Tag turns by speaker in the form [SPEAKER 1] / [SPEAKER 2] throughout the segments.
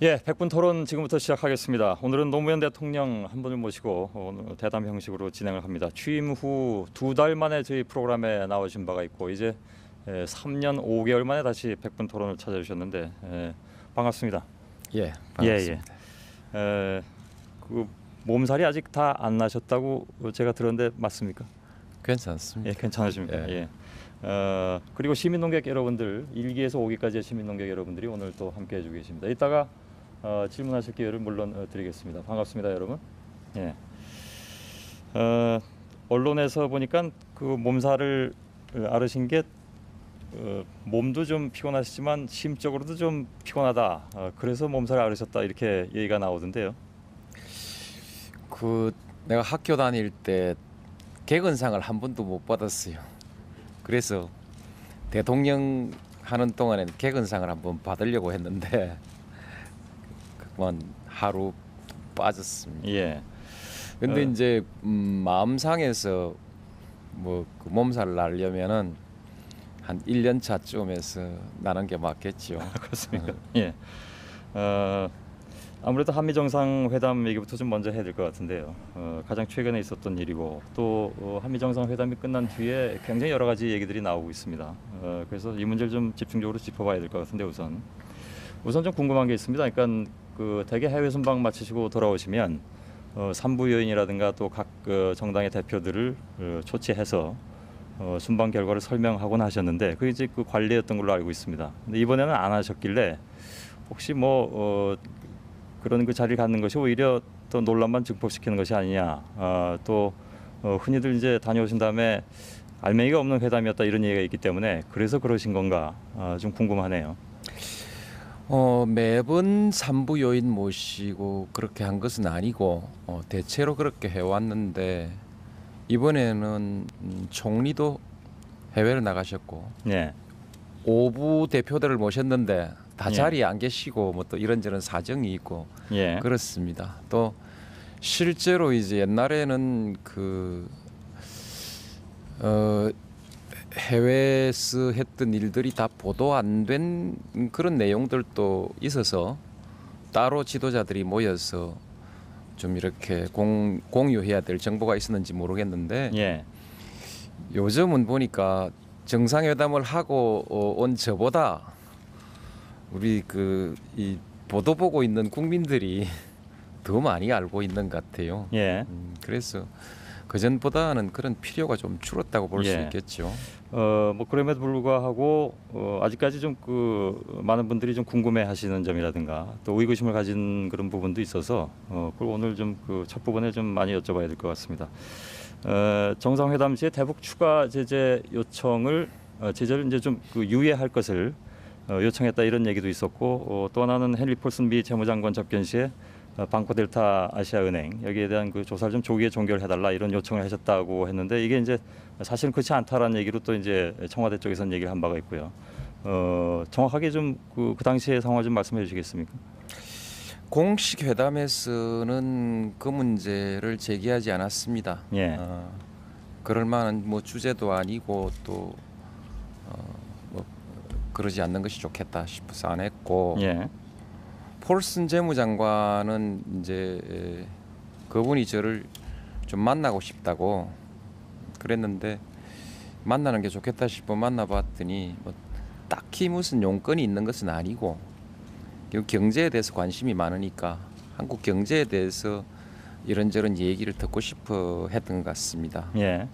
[SPEAKER 1] 예, 백분 토론 지금부터 시작하겠습니다. 오늘은 노무현 대통령 한 분을 모시고 오늘 대담 형식으로 진행을 합니다. 취임 후 2달 만에 저희 프로그램에 나오신 바가 있고 이제 3년 5개월 만에 다시 백분 토론을 찾아주셨는데 반갑습니다.
[SPEAKER 2] 예,
[SPEAKER 1] 예.
[SPEAKER 2] 반갑습니다.
[SPEAKER 1] 그 몸살이 아직 다 안 나셨다고 제가 들었는데 맞습니까?
[SPEAKER 2] 괜찮습니다.
[SPEAKER 1] 예, 괜찮으십니까? 예. 그리고 시민농객 여러분들 1기에서 5기까지의 시민농객 여러분들이 오늘 또 함께해 주고 계십니다. 이따가 질문하실 기회를 물론 드리겠습니다. 반갑습니다, 여러분. 예. 언론에서 보니까 그 몸살을 앓으신 게 몸도 좀 피곤하시지만 심적으로도 좀 피곤하다. 그래서 몸살을 앓으셨다 이렇게 얘기가 나오던데요.
[SPEAKER 2] 내가 학교 다닐 때 개근상을 한 번도 못 받았어요. 그래서 대통령 하는 동안에는 개근상을 한번 받으려고 했는데 그만 하루 빠졌습니다.
[SPEAKER 1] 예.
[SPEAKER 2] 근데 이제 마음 상해서 그 몸살을 앓려면은 한 1년 차쯤에서 나는 게 맞겠죠.
[SPEAKER 1] 그렇습니까? 예. 아무래도 한미 정상회담 얘기부터 좀 먼저 해야 될 것 같은데요. 가장 최근에 있었던 일이고 또 한미 정상회담이 끝난 뒤에 굉장히 여러 가지 얘기들이 나오고 있습니다. 그래서 이 문제를 좀 집중적으로 짚어봐야 될 것 같은데 우선 좀 궁금한 게 있습니다. 그러니까 그 대개 해외 순방 마치시고 돌아오시면 산부 요인이라든가 또 각 정당의 대표들을 초치해서 순방 결과를 설명하곤 하셨는데 그게 이제 그 관례였던 걸로 알고 있습니다. 근데 이번에는 안 하셨길래 혹시 그런 그 자리를 갖는 것이 오히려 또 논란만 증폭시키는 것이 아니냐. 또 흔히들 이제 다녀오신 다음에 알맹이가 없는 회담이었다 이런 얘기가 있기 때문에 그래서 그러신 건가 좀 궁금하네요.
[SPEAKER 2] 매번 산부 요인 모시고 그렇게 한 것은 아니고 대체로 그렇게 해왔는데 이번에는 총리도 해외를 나가셨고
[SPEAKER 1] 네.
[SPEAKER 2] 5부 대표들을 모셨는데 다
[SPEAKER 1] 예.
[SPEAKER 2] 자리에 안 계시고 뭐 또 이런저런 사정이 있고
[SPEAKER 1] 예.
[SPEAKER 2] 그렇습니다. 또 실제로 이제 옛날에는 해외에서 했던 일들이 다 보도 안 된 그런 내용들도 있어서 따로 지도자들이 모여서 좀 이렇게 공유해야 될 정보가 있었는지 모르겠는데
[SPEAKER 1] 예.
[SPEAKER 2] 요즘은 보니까 정상회담을 하고 온 저보다 우리 이 보도 보고 있는 국민들이 더 많이 알고 있는 것 같아요.
[SPEAKER 1] 예.
[SPEAKER 2] 그래서 그전보다는 그런 필요가 좀 줄었다고 볼 수
[SPEAKER 1] 예.
[SPEAKER 2] 있겠죠.
[SPEAKER 1] 그럼에도 불구하고 아직까지 좀 많은 분들이 좀 궁금해하시는 점이라든가 또 의구심을 가진 그런 부분도 있어서 그걸 오늘 좀 첫 부분에 좀 많이 여쭤봐야 될 것 같습니다. 정상회담 시에 대북 추가 제재 요청을 제재를 이제 좀 유예할 것을 요청했다 이런 얘기도 있었고 또 하나는 헨리 폴슨 미 재무장관 접견 시에 방코델타 아시아은행 여기에 대한 그 조사를 좀 조기에 종결해달라 이런 요청을 하셨다고 했는데 이게 이제 사실은 그렇지 않다라는 얘기로 또 이제 청와대 쪽에서는 얘기를 한 바가 있고요. 정확하게 좀 그 당시의 상황을 좀 말씀해 주시겠습니까?
[SPEAKER 2] 공식 회담에서는 그 문제를 제기하지 않았습니다.
[SPEAKER 1] 예.
[SPEAKER 2] 그럴 만한 주제도 아니고 또 그러지 않는 것이 좋겠다 싶어서 안 했고.
[SPEAKER 1] 예.
[SPEAKER 2] 폴슨 재무장관은 이제 그분이 저를 좀 만나고 싶다고 그랬는데 만나는 게 좋겠다 싶어 만나봤더니 딱히 무슨 용건이 있는 것은 아니고 경제에 대해서 관심이 많으니까 한국 경제에 대해서 이런저런 얘기를 듣고 싶어 했던 것 같습니다.
[SPEAKER 1] 예.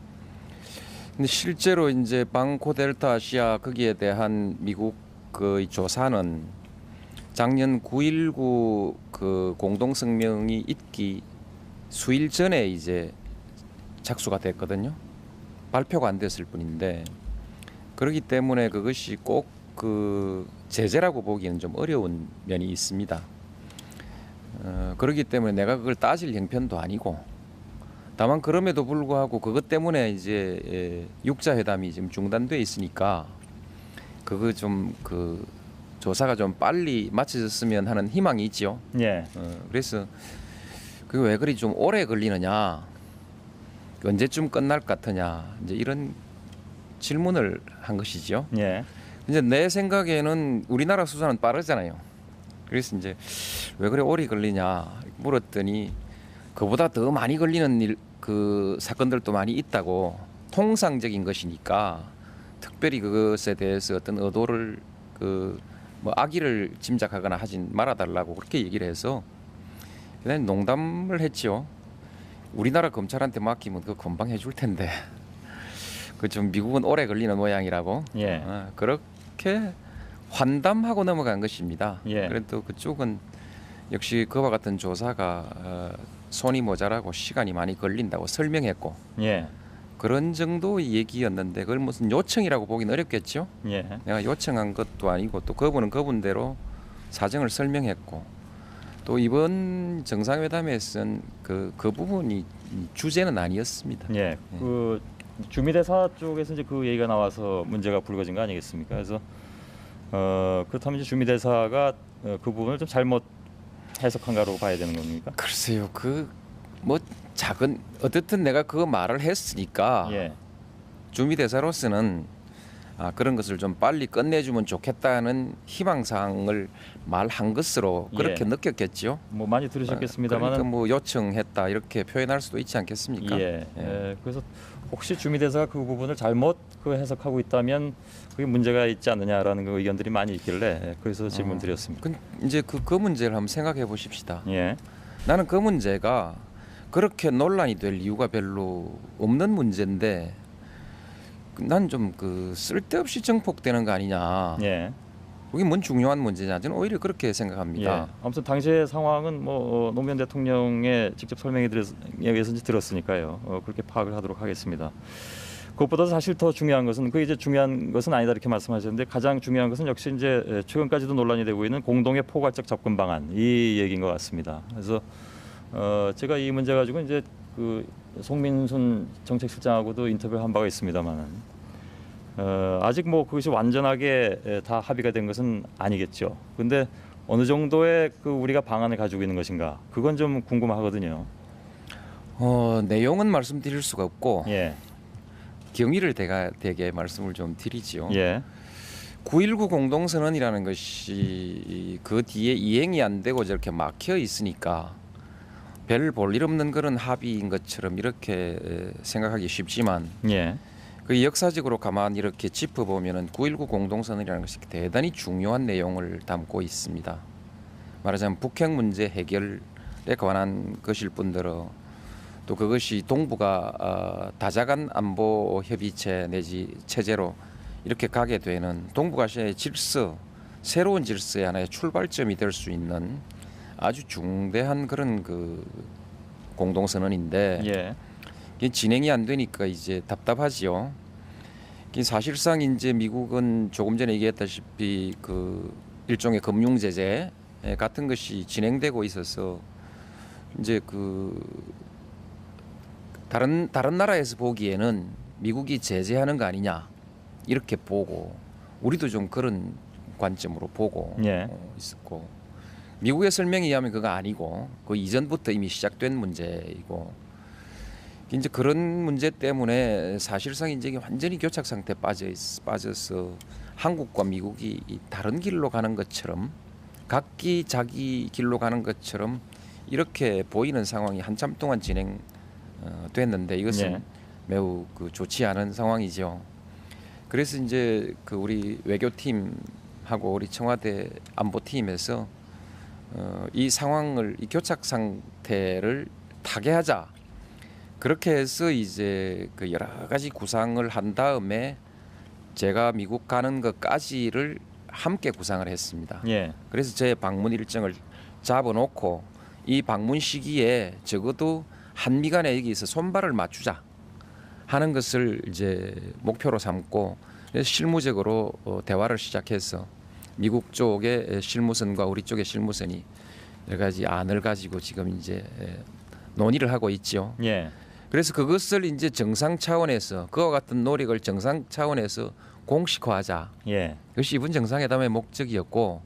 [SPEAKER 2] 근데 실제로 이제 방코델타 아시아 거기에 대한 미국 그 조사는 작년 9.19 그 공동성명이 있기 수일 전에 이제 착수가 됐거든요. 발표가 안 됐을 뿐인데 그렇기 때문에 그것이 꼭 그 제재라고 보기에는 좀 어려운 면이 있습니다. 그렇기 때문에 내가 그걸 따질 형편도 아니고 다만 그럼에도 불구하고 그것 때문에 이제 6자 회담이 지금 중단돼 있으니까 그거 좀 조사가 좀 빨리 마쳐졌으면 하는 희망이 있죠.
[SPEAKER 1] 예.
[SPEAKER 2] 그래서 그게 왜 그리 좀 오래 걸리느냐, 언제쯤 끝날 것 같으냐, 이제 이런 질문을 한 것이죠.
[SPEAKER 1] 예.
[SPEAKER 2] 이제 내 생각에는 우리나라 수사는 빠르잖아요. 그래서 이제 왜 그래 오래 걸리냐 물었더니 그보다 더 많이 걸리는 그 사건들도 많이 있다고 통상적인 것이니까 특별히 그것에 대해서 어떤 의도를 그 뭐 악의를 짐작하거나 하진 말아달라고 그렇게 얘기를 해서 그냥 농담을 했죠. 우리나라 검찰한테 맡기면 그거 금방 해줄 텐데 그 좀 미국은 오래 걸리는 모양이라고
[SPEAKER 1] 예.
[SPEAKER 2] 그렇게 환담하고 넘어간 것입니다.
[SPEAKER 1] 예.
[SPEAKER 2] 그래도 그쪽은 역시 그와 같은 조사가 손이 모자라고 시간이 많이 걸린다고 설명했고
[SPEAKER 1] 예.
[SPEAKER 2] 그런 정도의 얘기였는데 그걸 무슨 요청이라고 보기는 어렵겠죠.
[SPEAKER 1] 예.
[SPEAKER 2] 내가 요청한 것도 아니고 또 그분은 그분대로 사정을 설명했고 또 이번 정상회담에서는 그 부분이 주제는 아니었습니다.
[SPEAKER 1] 예. 그 주미대사 쪽에서 이제 그 얘기가 나와서 문제가 불거진 거 아니겠습니까? 그래서 그렇다면 이제 주미대사가 그 부분을 좀 잘못 해석한가로 봐야 되는 겁니까?
[SPEAKER 2] 글쎄요, 그 뭐 작은 어쨌든 내가 그 말을 했으니까
[SPEAKER 1] 예.
[SPEAKER 2] 주미대사로서는 그런 것을 좀 빨리 끝내주면 좋겠다는 희망사항을 말한 것으로 그렇게
[SPEAKER 1] 예.
[SPEAKER 2] 느꼈겠죠.
[SPEAKER 1] 뭐 많이 들으셨겠습니다만
[SPEAKER 2] 그러니까 뭐 요청했다 이렇게 표현할 수도 있지 않겠습니까?
[SPEAKER 1] 예.
[SPEAKER 2] 예.
[SPEAKER 1] 예. 그래서 혹시 주미대사가 그 부분을 잘못 그 해석하고 있다면 그게 문제가 있지 않느냐라는 그 의견들이 많이 있길래 그래서 질문 드렸습니다.
[SPEAKER 2] 이제 그 문제를 한번 생각해 보십시다.
[SPEAKER 1] 예.
[SPEAKER 2] 나는 그 문제가 그렇게 논란이 될 이유가 별로 없는 문제인데 난 좀 그 쓸데없이 정폭되는 거 아니냐.
[SPEAKER 1] 예.
[SPEAKER 2] 그게 뭔 중요한 문제냐. 저는 오히려 그렇게 생각합니다.
[SPEAKER 1] 예. 아무튼 당시의 상황은 뭐 노무현 대통령의 직접 설명에 의해서 이제 들었으니까요. 그렇게 파악을 하도록 하겠습니다. 그것보다 사실 더 중요한 것은 그 이제 중요한 것은 아니다 이렇게 말씀하셨는데 가장 중요한 것은 역시 이제 최근까지도 논란이 되고 있는 공동의 포괄적 접근 방안 이 얘기인 것 같습니다. 그래서 제가 이 문제 가지고 이제 그 송민순 정책실장하고도 인터뷰를 한 바가 있습니다만은 아직 뭐 그것이 완전하게 다 합의가 된 것은 아니겠죠. 근데 어느 정도의 그 우리가 방안을 가지고 있는 것인가 그건 좀 궁금하거든요.
[SPEAKER 2] 내용은 말씀드릴 수가 없고
[SPEAKER 1] 예.
[SPEAKER 2] 경위를 대개 말씀을 좀 드리지요.
[SPEAKER 1] 예.
[SPEAKER 2] 9.19 공동선언이라는 것이 그 뒤에 이행이 안 되고 저렇게 막혀 있으니까 별 볼 일 없는 그런 합의인 것처럼 이렇게 생각하기 쉽지만
[SPEAKER 1] 예.
[SPEAKER 2] 그 역사적으로 가만히 이렇게 짚어보면은 9.19 공동선언이라는 것이 대단히 중요한 내용을 담고 있습니다. 말하자면 북핵 문제 해결에 관한 것일 뿐더러 또 그것이 동북아 다자간 안보 협의체 내지 체제로 이렇게 가게 되는 동북아시아의 질서, 새로운 질서의 하나의 출발점이 될 수 있는 아주 중대한 그런 그 공동선언인데
[SPEAKER 1] 예.
[SPEAKER 2] 이게 진행이 안 되니까 이제 답답하지요. 사실상 이제 미국은 조금 전에 얘기했다시피 그 일종의 금융 제재 같은 것이 진행되고 있어서 이제 그 다른 나라에서 보기에는 미국이 제재하는 거 아니냐 이렇게 보고 우리도 좀 그런 관점으로 보고
[SPEAKER 1] 예.
[SPEAKER 2] 있었고 미국의 설명에 의하면 그거 아니고 그 이전부터 이미 시작된 문제이고 이제 그런 문제 때문에 사실상 이제 이게 완전히 교착 상태에 빠져서 한국과 미국이 다른 길로 가는 것처럼 각기 자기 길로 가는 것처럼 이렇게 보이는 상황이 한참 동안 진행됐는데 이것은
[SPEAKER 1] 예.
[SPEAKER 2] 매우 그 좋지 않은 상황이죠. 그래서 이제 그 우리 외교팀하고 우리 청와대 안보팀에서 이 상황을 이 교착 상태를 타개하자 그렇게 해서 이제 그 여러 가지 구상을 한 다음에 제가 미국 가는 것까지를 함께 구상을 했습니다.
[SPEAKER 1] 예.
[SPEAKER 2] 그래서 제 방문 일정을 잡아놓고 이 방문 시기에 적어도 한미 간에 여기서 손발을 맞추자 하는 것을 이제 목표로 삼고 그래서 실무적으로 대화를 시작해서 미국 쪽의 실무선과 우리 쪽의 실무선이 여러 가지 안을 가지고 지금 이제 논의를 하고 있죠.
[SPEAKER 1] 예.
[SPEAKER 2] 그래서 그것을 이제 정상 차원에서 그와 같은 노력을 정상 차원에서 공식화하자.
[SPEAKER 1] 예.
[SPEAKER 2] 그것이 이번 정상회담의 목적이었고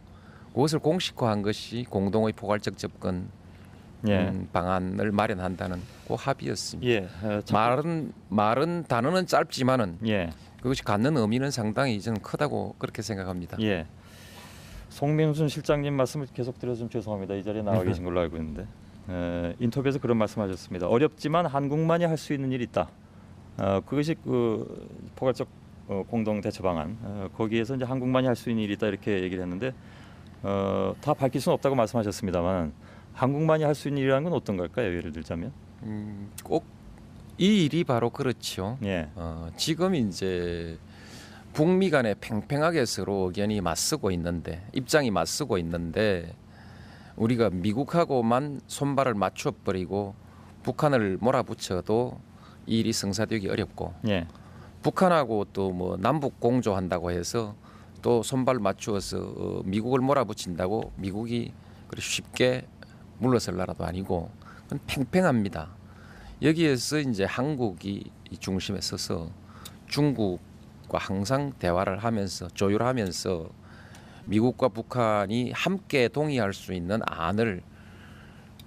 [SPEAKER 2] 그것을 공식화한 것이 공동의 포괄적 접근
[SPEAKER 1] 예.
[SPEAKER 2] 방안을 마련한다는 그 합의였습니다.
[SPEAKER 1] 예.
[SPEAKER 2] 말은 단어는 짧지만은
[SPEAKER 1] 예.
[SPEAKER 2] 그것이 갖는 의미는 상당히 저는 크다고 그렇게 생각합니다.
[SPEAKER 1] 예. 송민순 실장님 말씀을 계속 드려서 좀 죄송합니다. 이 자리에 나와 계신 걸로 알고 있는데 인터뷰에서 그런 말씀하셨습니다. 어렵지만 한국만이 할 수 있는 일이 있다. 그것이 그 포괄적 공동 대처 방안. 거기에서 이제 한국만이 할 수 있는 일이 있다 이렇게 얘기를 했는데 다 밝힐 수는 없다고 말씀하셨습니다만 한국만이 할 수 있는 일이라는 건 어떤 걸까요? 예를 들자면.
[SPEAKER 2] 꼭 이 일이 바로 그렇죠.
[SPEAKER 1] 예.
[SPEAKER 2] 지금 이제 북미 간에 팽팽하게 서로 의견이 맞서고 있는데 입장이 맞서고 있는데 우리가 미국하고만 손발을 맞춰 버리고 북한을 몰아붙여도 이 일이 성사되기 어렵고
[SPEAKER 1] 예.
[SPEAKER 2] 북한하고 또 뭐 남북 공조한다고 해서 또 손발 맞추어서 미국을 몰아붙인다고 미국이 그렇게 쉽게 물러설 나라도 아니고 그건 팽팽합니다. 여기에서 이제 한국이 이 중심에 서서 중국과 항상 대화를 하면서 조율하면서 미국과 북한이 함께 동의할 수 있는 안을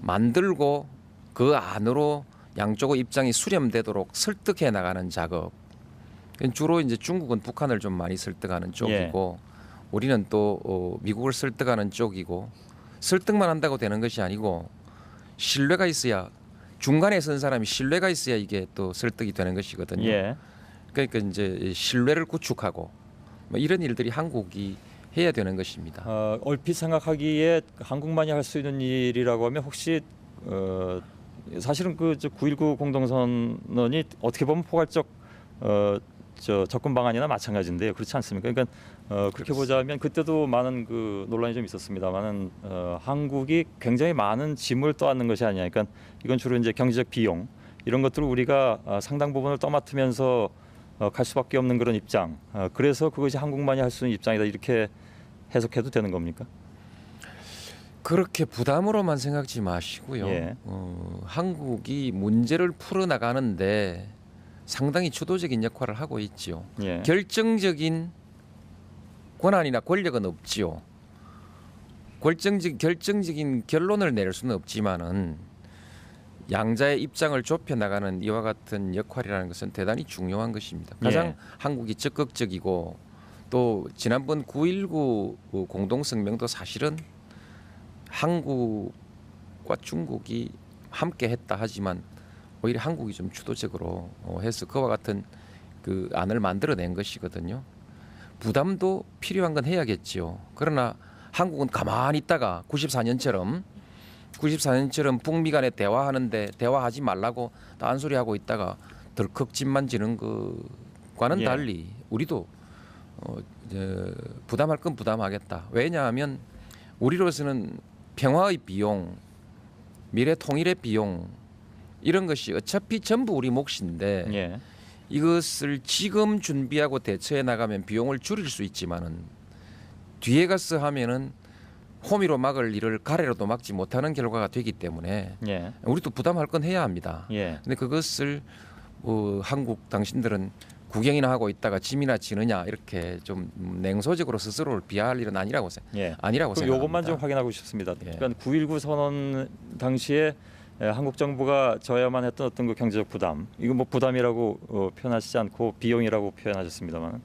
[SPEAKER 2] 만들고 그 안으로 양쪽의 입장이 수렴되도록 설득해 나가는 작업. 주로 이제 중국은 북한을 좀 많이 설득하는 쪽이고 우리는 또 미국을 설득하는 쪽이고 설득만 한다고 되는 것이 아니고 신뢰가 있어야 중간에 선 사람이 신뢰가 있어야 이게 또 설득이 되는 것이거든요.
[SPEAKER 1] 예.
[SPEAKER 2] 그러니까 이제 신뢰를 구축하고 뭐 이런 일들이 한국이 해야 되는 것입니다.
[SPEAKER 1] 얼핏 생각하기에 한국만이 할 수 있는 일이라고 하면 혹시 사실은 그 9.19 공동선언이 어떻게 보면 포괄적 접근 방안이나 마찬가지인데요. 그렇지 않습니까? 그러니까 그렇게 보자면 그때도 많은 그 논란이 좀 있었습니다만은 한국이 굉장히 많은 짐을 떠안는 것이 아니냐. 그러니까 이건 주로 이제 경제적 비용 이런 것들을 우리가 상당 부분을 떠맡으면서 갈 수밖에 없는 그런 입장. 그래서 그것이 한국만이 할 수 있는 입장이다 이렇게 해석해도 되는 겁니까?
[SPEAKER 2] 그렇게 부담으로만 생각지 마시고요.
[SPEAKER 1] 예.
[SPEAKER 2] 한국이 문제를 풀어나가는데 상당히 주도적인 역할을 하고 있지요.
[SPEAKER 1] 예.
[SPEAKER 2] 결정적인 권한이나 권력은 없지요. 결정적인 결론을 낼 수는 없지만은 양자의 입장을 좁혀 나가는 이와 같은 역할이라는 것은 대단히 중요한 것입니다. 가장
[SPEAKER 1] 예.
[SPEAKER 2] 한국이 적극적이고 또 지난번 9.19 공동성명도 사실은 한국과 중국이 함께 했다 하지만 오히려 한국이 좀 주도적으로 해서 그와 같은 그 안을 만들어낸 것이거든요. 부담도 필요한 건 해야겠지요. 그러나 한국은 가만히 있다가 94년처럼 북미 간에 대화하는데 대화하지 말라고 딴소리하고 있다가 덜컥 집만 지는 것과는
[SPEAKER 1] 예.
[SPEAKER 2] 달리 우리도 부담할 건 부담하겠다. 왜냐하면 우리로서는 평화의 비용, 미래 통일의 비용 이런 것이 어차피 전부 우리 몫인데
[SPEAKER 1] 예.
[SPEAKER 2] 이것을 지금 준비하고 대처해 나가면 비용을 줄일 수 있지만은 뒤에 가서 하면은 호미로 막을 일을 가래로도 막지 못하는 결과가 되기 때문에
[SPEAKER 1] 예.
[SPEAKER 2] 우리도 부담할 건 해야 합니다.
[SPEAKER 1] 예.
[SPEAKER 2] 근데 그것을 한국 당신들은 구경이나 하고 있다가 짐이나 지느냐 이렇게 좀 냉소적으로 스스로를 비하할 일은 아니라고
[SPEAKER 1] 예.
[SPEAKER 2] 아니라고
[SPEAKER 1] 그럼
[SPEAKER 2] 생각합니다.
[SPEAKER 1] 이것만 좀 확인하고 싶습니다.
[SPEAKER 2] 예.
[SPEAKER 1] 그러니까 9.19 선언 당시에 한국 정부가 져야만 했던 어떤 그 경제적 부담, 이거 뭐 부담이라고 표현하시지 않고 비용이라고 표현하셨습니다만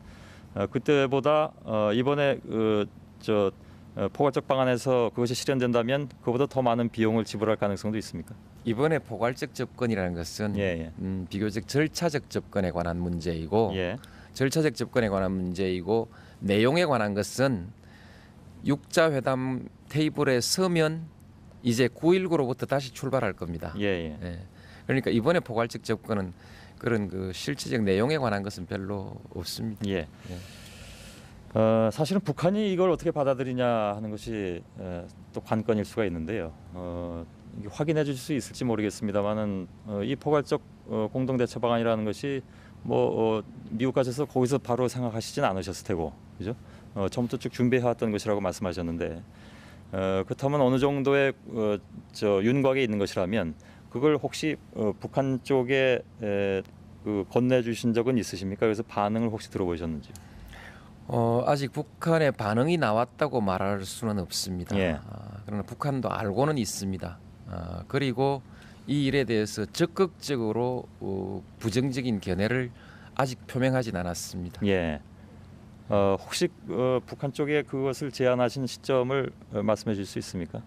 [SPEAKER 1] 그때보다 이번에 포괄적 방안에서 그것이 실현된다면 그보다 더 많은 비용을 지불할 가능성도 있습니까?
[SPEAKER 2] 이번에 포괄적 접근이라는 것은
[SPEAKER 1] 예.
[SPEAKER 2] 비교적 절차적 접근에 관한 문제이고
[SPEAKER 1] 예.
[SPEAKER 2] 절차적 접근에 관한 문제이고 내용에 관한 것은 6자 회담 테이블에 서면 이제 9.19로부터 다시 출발할 겁니다.
[SPEAKER 1] 예.
[SPEAKER 2] 예. 그러니까 이번에 포괄적 접근은 그런 그 실체적 내용에 관한 것은 별로 없습니다.
[SPEAKER 1] 예. 사실은 북한이 이걸 어떻게 받아들이냐 하는 것이 또 관건일 수가 있는데요. 이게 확인해 주실 수 있을지 모르겠습니다만은 이 포괄적 공동 대처 방안이라는 것이 뭐 미국 가셔서 거기서 바로 생각하시진 않으셨을 테고, 그죠? 처음부터 쭉 준비해왔던 것이라고 말씀하셨는데 그렇다면 어느 정도의 윤곽에 있는 것이라면 그걸 혹시 북한 쪽에 그 건네주신 적은 있으십니까? 그래서 반응을 혹시 들어보셨는지?
[SPEAKER 2] 아직 북한의 반응이 나왔다고 말할 수는 없습니다.
[SPEAKER 1] 예.
[SPEAKER 2] 그러나 북한도 알고는 있습니다. 그리고 이 일에 대해서 적극적으로 부정적인 견해를 아직 표명하진 않았습니다.
[SPEAKER 1] 예. 혹시 북한 쪽에 그것을 제안하신 시점을 말씀해 주실 수 있습니까?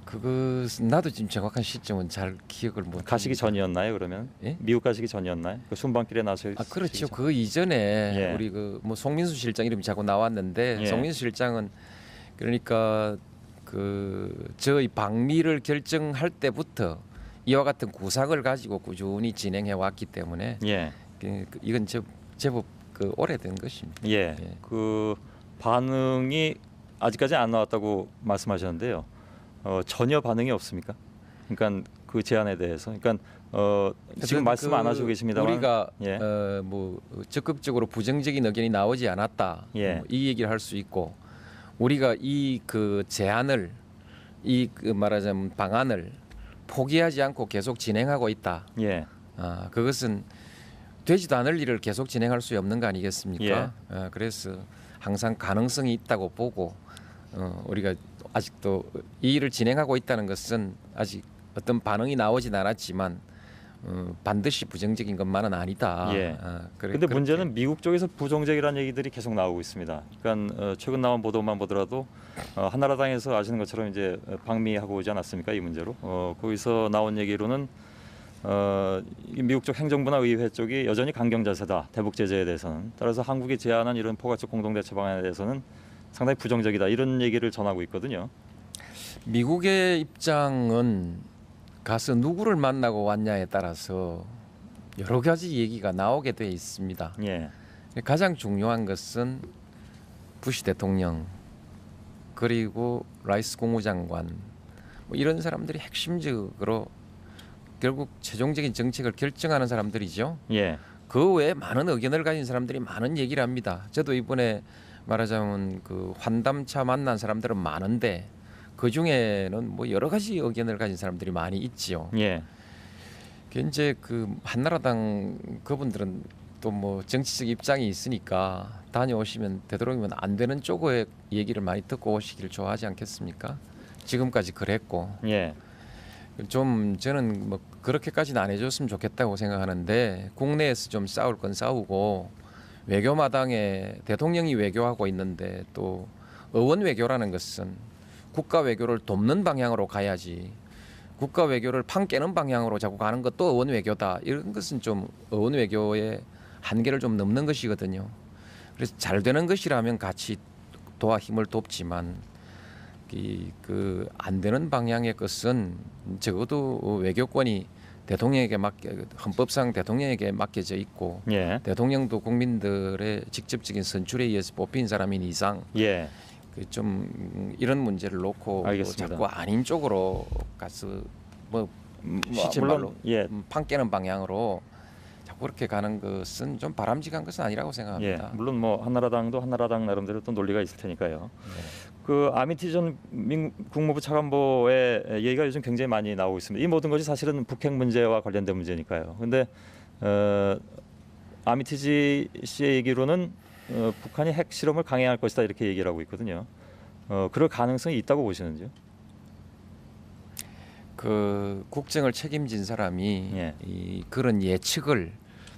[SPEAKER 2] 그것은 나도 지금 정확한 시점은 잘 기억을 못.
[SPEAKER 1] 가시기 전이었나요? 그러면
[SPEAKER 2] 예?
[SPEAKER 1] 미국 가시기 전이었나요? 그 순방길에 나서
[SPEAKER 2] 그렇죠. 그 이전에
[SPEAKER 1] 예.
[SPEAKER 2] 우리 그 뭐 송민수 실장 이름이 자꾸 나왔는데
[SPEAKER 1] 예.
[SPEAKER 2] 송민수 실장은 그러니까 그 저희 방미를 결정할 때부터 이와 같은 구상을 가지고 꾸준히 진행해 왔기 때문에
[SPEAKER 1] 예.
[SPEAKER 2] 이건 제법 그 오래된 것입니다.
[SPEAKER 1] 예.
[SPEAKER 2] 예.
[SPEAKER 1] 그 반응이 아직까지 안 나왔다고 말씀하셨는데요. 전혀 반응이 없습니까? 그러니까 그 제안에 대해서. 그러니까 지금 말씀 안 하시고 계십니다만
[SPEAKER 2] 우리가
[SPEAKER 1] 예.
[SPEAKER 2] 뭐 적극적으로 부정적인 의견이 나오지 않았다.
[SPEAKER 1] 예.
[SPEAKER 2] 이 얘기를 할 수 있고 우리가 이 그 제안을 그 말하자면 방안을 포기하지 않고 계속 진행하고 있다.
[SPEAKER 1] 예.
[SPEAKER 2] 그것은 되지도 않을 일을 계속 진행할 수 없는 거 아니겠습니까?
[SPEAKER 1] 예.
[SPEAKER 2] 그래서 항상 가능성이 있다고 보고 우리가 아직도 이 일을 진행하고 있다는 것은 아직 어떤 반응이 나오진 않았지만 반드시 부정적인 것만은 아니다.
[SPEAKER 1] 예. 그런데 문제는 미국 쪽에서 부정적이라는 얘기들이 계속 나오고 있습니다. 그러니까 최근 나온 보도만 보더라도 한나라당에서 아시는 것처럼 이제 방미하고 오지 않았습니까? 이 문제로. 거기서 나온 얘기로는 미국 쪽 행정부나 의회 쪽이 여전히 강경 자세다. 대북 제재에 대해서는. 따라서 한국이 제안한 이런 포괄적 공동 대처 방안에 대해서는 상당히 부정적이다. 이런 얘기를 전하고 있거든요.
[SPEAKER 2] 미국의 입장은 가서 누구를 만나고 왔냐에 따라서 여러 가지 얘기가 나오게 돼 있습니다.
[SPEAKER 1] 예.
[SPEAKER 2] 가장 중요한 것은 부시 대통령 그리고 라이스 국무장관 뭐 이런 사람들이 핵심적으로 결국 최종적인 정책을 결정하는 사람들이죠.
[SPEAKER 1] 예.
[SPEAKER 2] 그 외에 많은 의견을 가진 사람들이 많은 얘기를 합니다. 저도 이번에 말하자면 그 환담차 만난 사람들은 많은데 그 중에는 뭐 여러 가지 의견을 가진 사람들이 많이 있지요.
[SPEAKER 1] 예.
[SPEAKER 2] 이제 그 한나라당 그분들은 또 뭐 정치적 입장이 있으니까 다녀오시면 되도록이면 안 되는 쪽의 얘기를 많이 듣고 오시길 좋아하지 않겠습니까? 지금까지 그랬고
[SPEAKER 1] 예.
[SPEAKER 2] 좀 저는 뭐 그렇게까지는 안 해줬으면 좋겠다고 생각하는데 국내에서 좀 싸울 건 싸우고 외교마당에 대통령이 외교하고 있는데 또 의원 외교라는 것은 국가 외교를 돕는 방향으로 가야지 국가 외교를 판 깨는 방향으로 자꾸 가는 것도 의원 외교다. 이런 것은 좀 의원 외교의 한계를 좀 넘는 것이거든요. 그래서 잘 되는 것이라면 같이 도와 힘을 돕지만 그 안 되는 방향의 것은 적어도 외교권이 대통령에게 헌법상 대통령에게 맡겨져 있고
[SPEAKER 1] 예.
[SPEAKER 2] 대통령도 국민들의 직접적인 선출에 의해서 뽑힌 사람인 이상
[SPEAKER 1] 예.
[SPEAKER 2] 좀 이런 문제를 놓고
[SPEAKER 1] 알겠습니다.
[SPEAKER 2] 자꾸 아닌 쪽으로 가서 뭐 실제
[SPEAKER 1] 물론
[SPEAKER 2] 말로
[SPEAKER 1] 예.
[SPEAKER 2] 판 깨는 방향으로 자꾸 그렇게 가는 것은 좀 바람직한 것은 아니라고
[SPEAKER 1] 예.
[SPEAKER 2] 생각합니다.
[SPEAKER 1] 물론 뭐 한나라당도 한나라당 나름대로 또 논리가 있을 테니까요. 그 아미티 전 국무부 차관보의 얘기가 요즘 굉장히 많이 나오고 있습니다. 이 모든 것이 사실은 북핵 문제와 관련된 문제니까요. 근데 아미티지 씨의 얘기로는 북한이 핵 실험을 강행할 것이다 이렇게 얘기를 하고 있거든요. 그럴 가능성이 있다고 보시는지요?
[SPEAKER 2] 그 국정을 책임진 사람이
[SPEAKER 1] 예.
[SPEAKER 2] 그런 예측을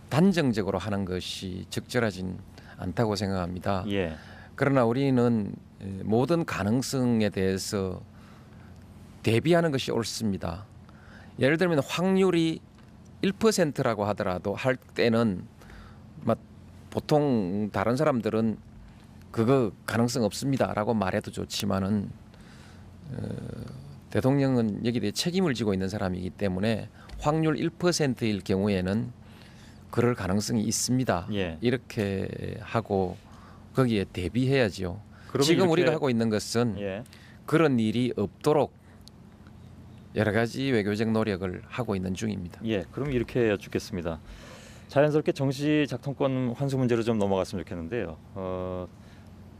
[SPEAKER 2] 단정적으로 하는 것이 적절하진 않다고 생각합니다.
[SPEAKER 1] 예.
[SPEAKER 2] 그러나 우리는 모든 가능성에 대해서 대비하는 것이 옳습니다. 예를 들면 확률이 1%라고 하더라도 할 때는 보통 다른 사람들은 그거 가능성 없습니다라고 말해도 좋지만은 대통령은 여기에 대해 책임을 지고 있는 사람이기 때문에 확률 1%일 경우에는 그럴 가능성이 있습니다.
[SPEAKER 1] 예.
[SPEAKER 2] 이렇게 하고 거기에 대비해야지요. 지금
[SPEAKER 1] 이렇게,
[SPEAKER 2] 우리가 하고 있는 것은
[SPEAKER 1] 예.
[SPEAKER 2] 그런 일이 없도록 여러 가지 외교적 노력을 하고 있는 중입니다.
[SPEAKER 1] 예. 그럼 이렇게 여쭙겠습니다. 자연스럽게 정시 작동권 환수 문제로 좀 넘어갔으면 좋겠는데요.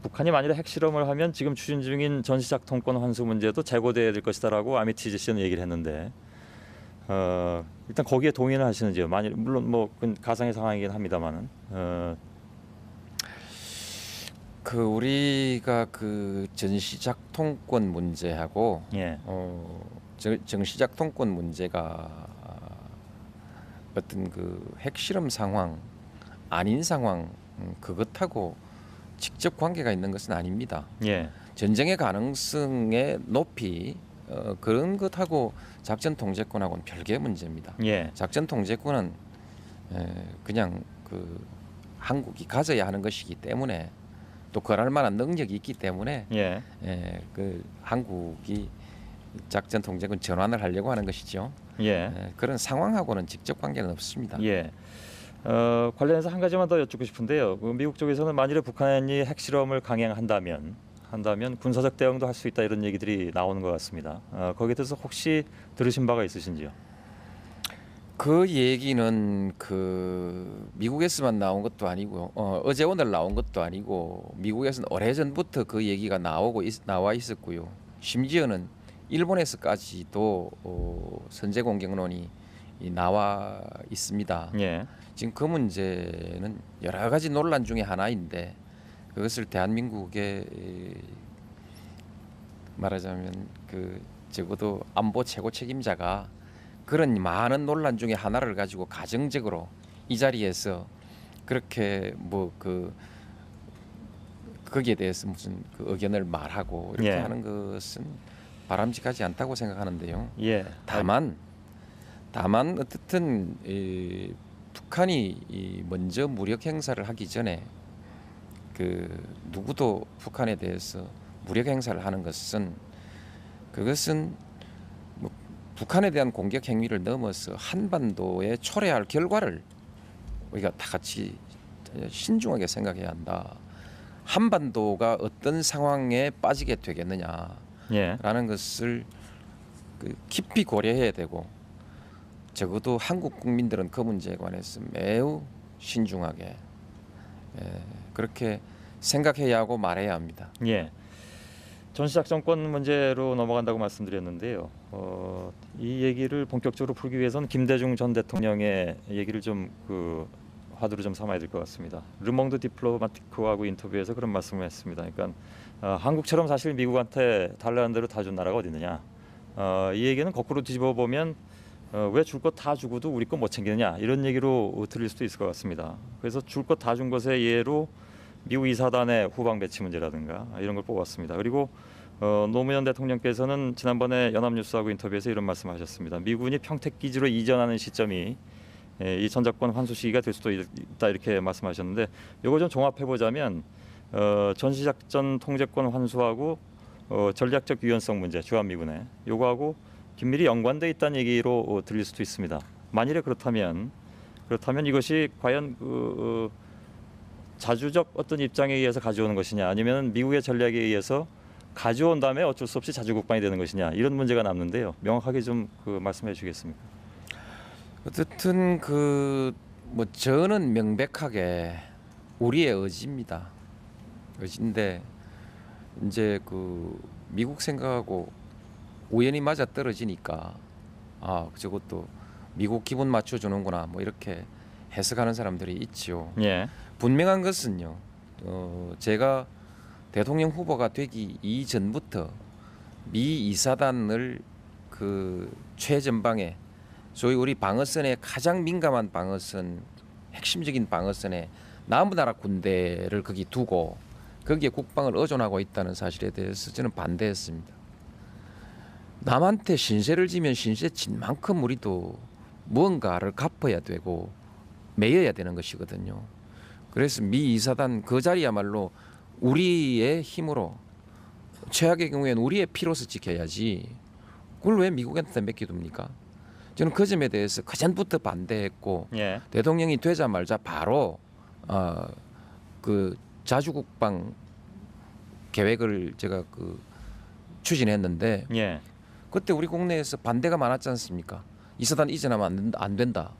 [SPEAKER 1] 북한이 만일에 핵실험을 하면 지금 추진 중인 전시 작동권 환수 문제도 재고돼야 될 것이다라고 아미티지 씨는 얘기를 했는데 일단 거기에 동의를 하시는지요? 만일 물론 뭐 그건 가상의 상황이긴 합니다만은
[SPEAKER 2] 그 우리가 그 전시작통권 문제하고
[SPEAKER 1] 예.
[SPEAKER 2] 정시작통권 문제가 어떤 그 핵실험 상황 아닌 상황 그것하고 직접 관계가 있는 것은 아닙니다.
[SPEAKER 1] 예.
[SPEAKER 2] 전쟁의 가능성의 높이 그런 것하고 작전 통제권하고는 별개의 문제입니다.
[SPEAKER 1] 예.
[SPEAKER 2] 작전 통제권은 그냥 그 한국이 가져야 하는 것이기 때문에 또 그럴 만한 능력이 있기 때문에
[SPEAKER 1] 예.
[SPEAKER 2] 그 한국이 작전 통제권 전환을 하려고 하는 것이죠.
[SPEAKER 1] 예.
[SPEAKER 2] 그런 상황하고는 직접 관계는 없습니다.
[SPEAKER 1] 예. 관련해서 한 가지만 더 여쭙고 싶은데요. 그 미국 쪽에서는 만일에 북한이 핵실험을 강행한다면 군사적 대응도 할 수 있다 이런 얘기들이 나오는 것 같습니다. 거기에 대해서 혹시 들으신 바가 있으신지요?
[SPEAKER 2] 그 얘기는 그 미국에서만 나온 것도 아니고 어제 오늘 나온 것도 아니고 미국에서는 오래전부터 그 얘기가 나와 있었고요. 심지어는 일본에서까지도 선제 공격론이 나와 있습니다.
[SPEAKER 1] 예.
[SPEAKER 2] 지금 그 문제는 여러 가지 논란 중에 하나인데 그것을 대한민국의 말하자면 그 적어도 안보 최고 책임자가 그런 많은 논란 중에 하나를 가지고 가정적으로 이 자리에서 그렇게 뭐 거기에 대해서 무슨 그 의견을 말하고 이렇게
[SPEAKER 1] 예.
[SPEAKER 2] 하는 것은 바람직하지 않다고 생각하는데요.
[SPEAKER 1] 예.
[SPEAKER 2] 다만 어떻든 북한이 먼저 무력 행사를 하기 전에 그 누구도 북한에 대해서 무력 행사를 하는 것은 그것은 뭐 북한에 대한 공격 행위를 넘어서 한반도에 초래할 결과를 우리가 다 같이 신중하게 생각해야 한다. 한반도가 어떤 상황에 빠지게 되겠느냐라는
[SPEAKER 1] 예.
[SPEAKER 2] 것을 그 깊이 고려해야 되고 적어도 한국 국민들은 그 문제에 관해서 매우 신중하게 그렇게 생각해야 하고 말해야 합니다.
[SPEAKER 1] 예. 전시작전권 문제로 넘어간다고 말씀드렸는데요. 이 얘기를 본격적으로 풀기 위해서는 김대중 전 대통령의 얘기를 좀 화두로 좀 삼아야 될 것 같습니다. 르몽드 디플로마티크하고 인터뷰에서 그런 말씀을 했습니다. 그러니까 한국처럼 사실 미국한테 달라는 대로 다 준 나라가 어디 있느냐. 이 얘기는 거꾸로 뒤집어 보면 왜 줄 것 다 주고도 우리 거 못 챙기느냐 이런 얘기로 들릴 수도 있을 것 같습니다. 그래서 줄 것 다 준 것의 예로 미국 이사단의 후방 배치 문제라든가 이런 걸 뽑았습니다. 그리고 노무현 대통령께서는 지난번에 연합뉴스하고 인터뷰에서 이런 말씀하셨습니다. 미군이 평택 기지로 이전하는 시점이 이 전작권 환수 시기가 될 수도 있다 이렇게 말씀하셨는데 이거 좀 종합해 보자면 전시작전 통제권 환수하고 전략적 유연성 문제 주한미군에 요거하고 긴밀히 연관돼 있다는 얘기로 들릴 수도 있습니다. 만일에 그렇다면 이것이 과연 자주적 어떤 입장에 의해서 가져오는 것이냐 아니면 미국의 전략에 의해서 가져온 다음에 어쩔 수 없이 자주국방이 되는 것이냐 이런 문제가 남는데요. 명확하게 좀 말씀해 주시겠습니까?
[SPEAKER 2] 어쨌든 뭐 저는 명백하게 우리의 의지입니다. 의지인데 이제 미국 생각하고 우연히 맞아 떨어지니까 저것도 미국 기분 맞춰주는구나 뭐 이렇게 해석하는 사람들이 있지요.
[SPEAKER 1] 예.
[SPEAKER 2] 분명한 것은요. 제가 대통령 후보가 되기 이전부터 미 이사단을 최전방에 소위 우리 방어선의 가장 민감한 방어선, 핵심적인 방어선에 남부 나라 군대를 거기 두고 거기에 국방을 의존하고 있다는 사실에 대해서 저는 반대했습니다. 남한테 신세를 지면 신세 진 만큼 우리도 무언가를 갚아야 되고 매여야 되는 것이거든요. 그래서 미 이사단 그 자리야말로 우리의 힘으로 최악의 경우에는 우리의 피로서 지켜야지 그걸 왜 미국한테 맡겨둡니까? 저는 그 점에 대해서 그전부터 반대했고
[SPEAKER 1] 예.
[SPEAKER 2] 대통령이 되자마자 바로 자주국방 계획을 제가 추진했는데
[SPEAKER 1] 예.
[SPEAKER 2] 그때 우리 국내에서 반대가 많았지 않습니까? 이사단 이전하면 안 된다.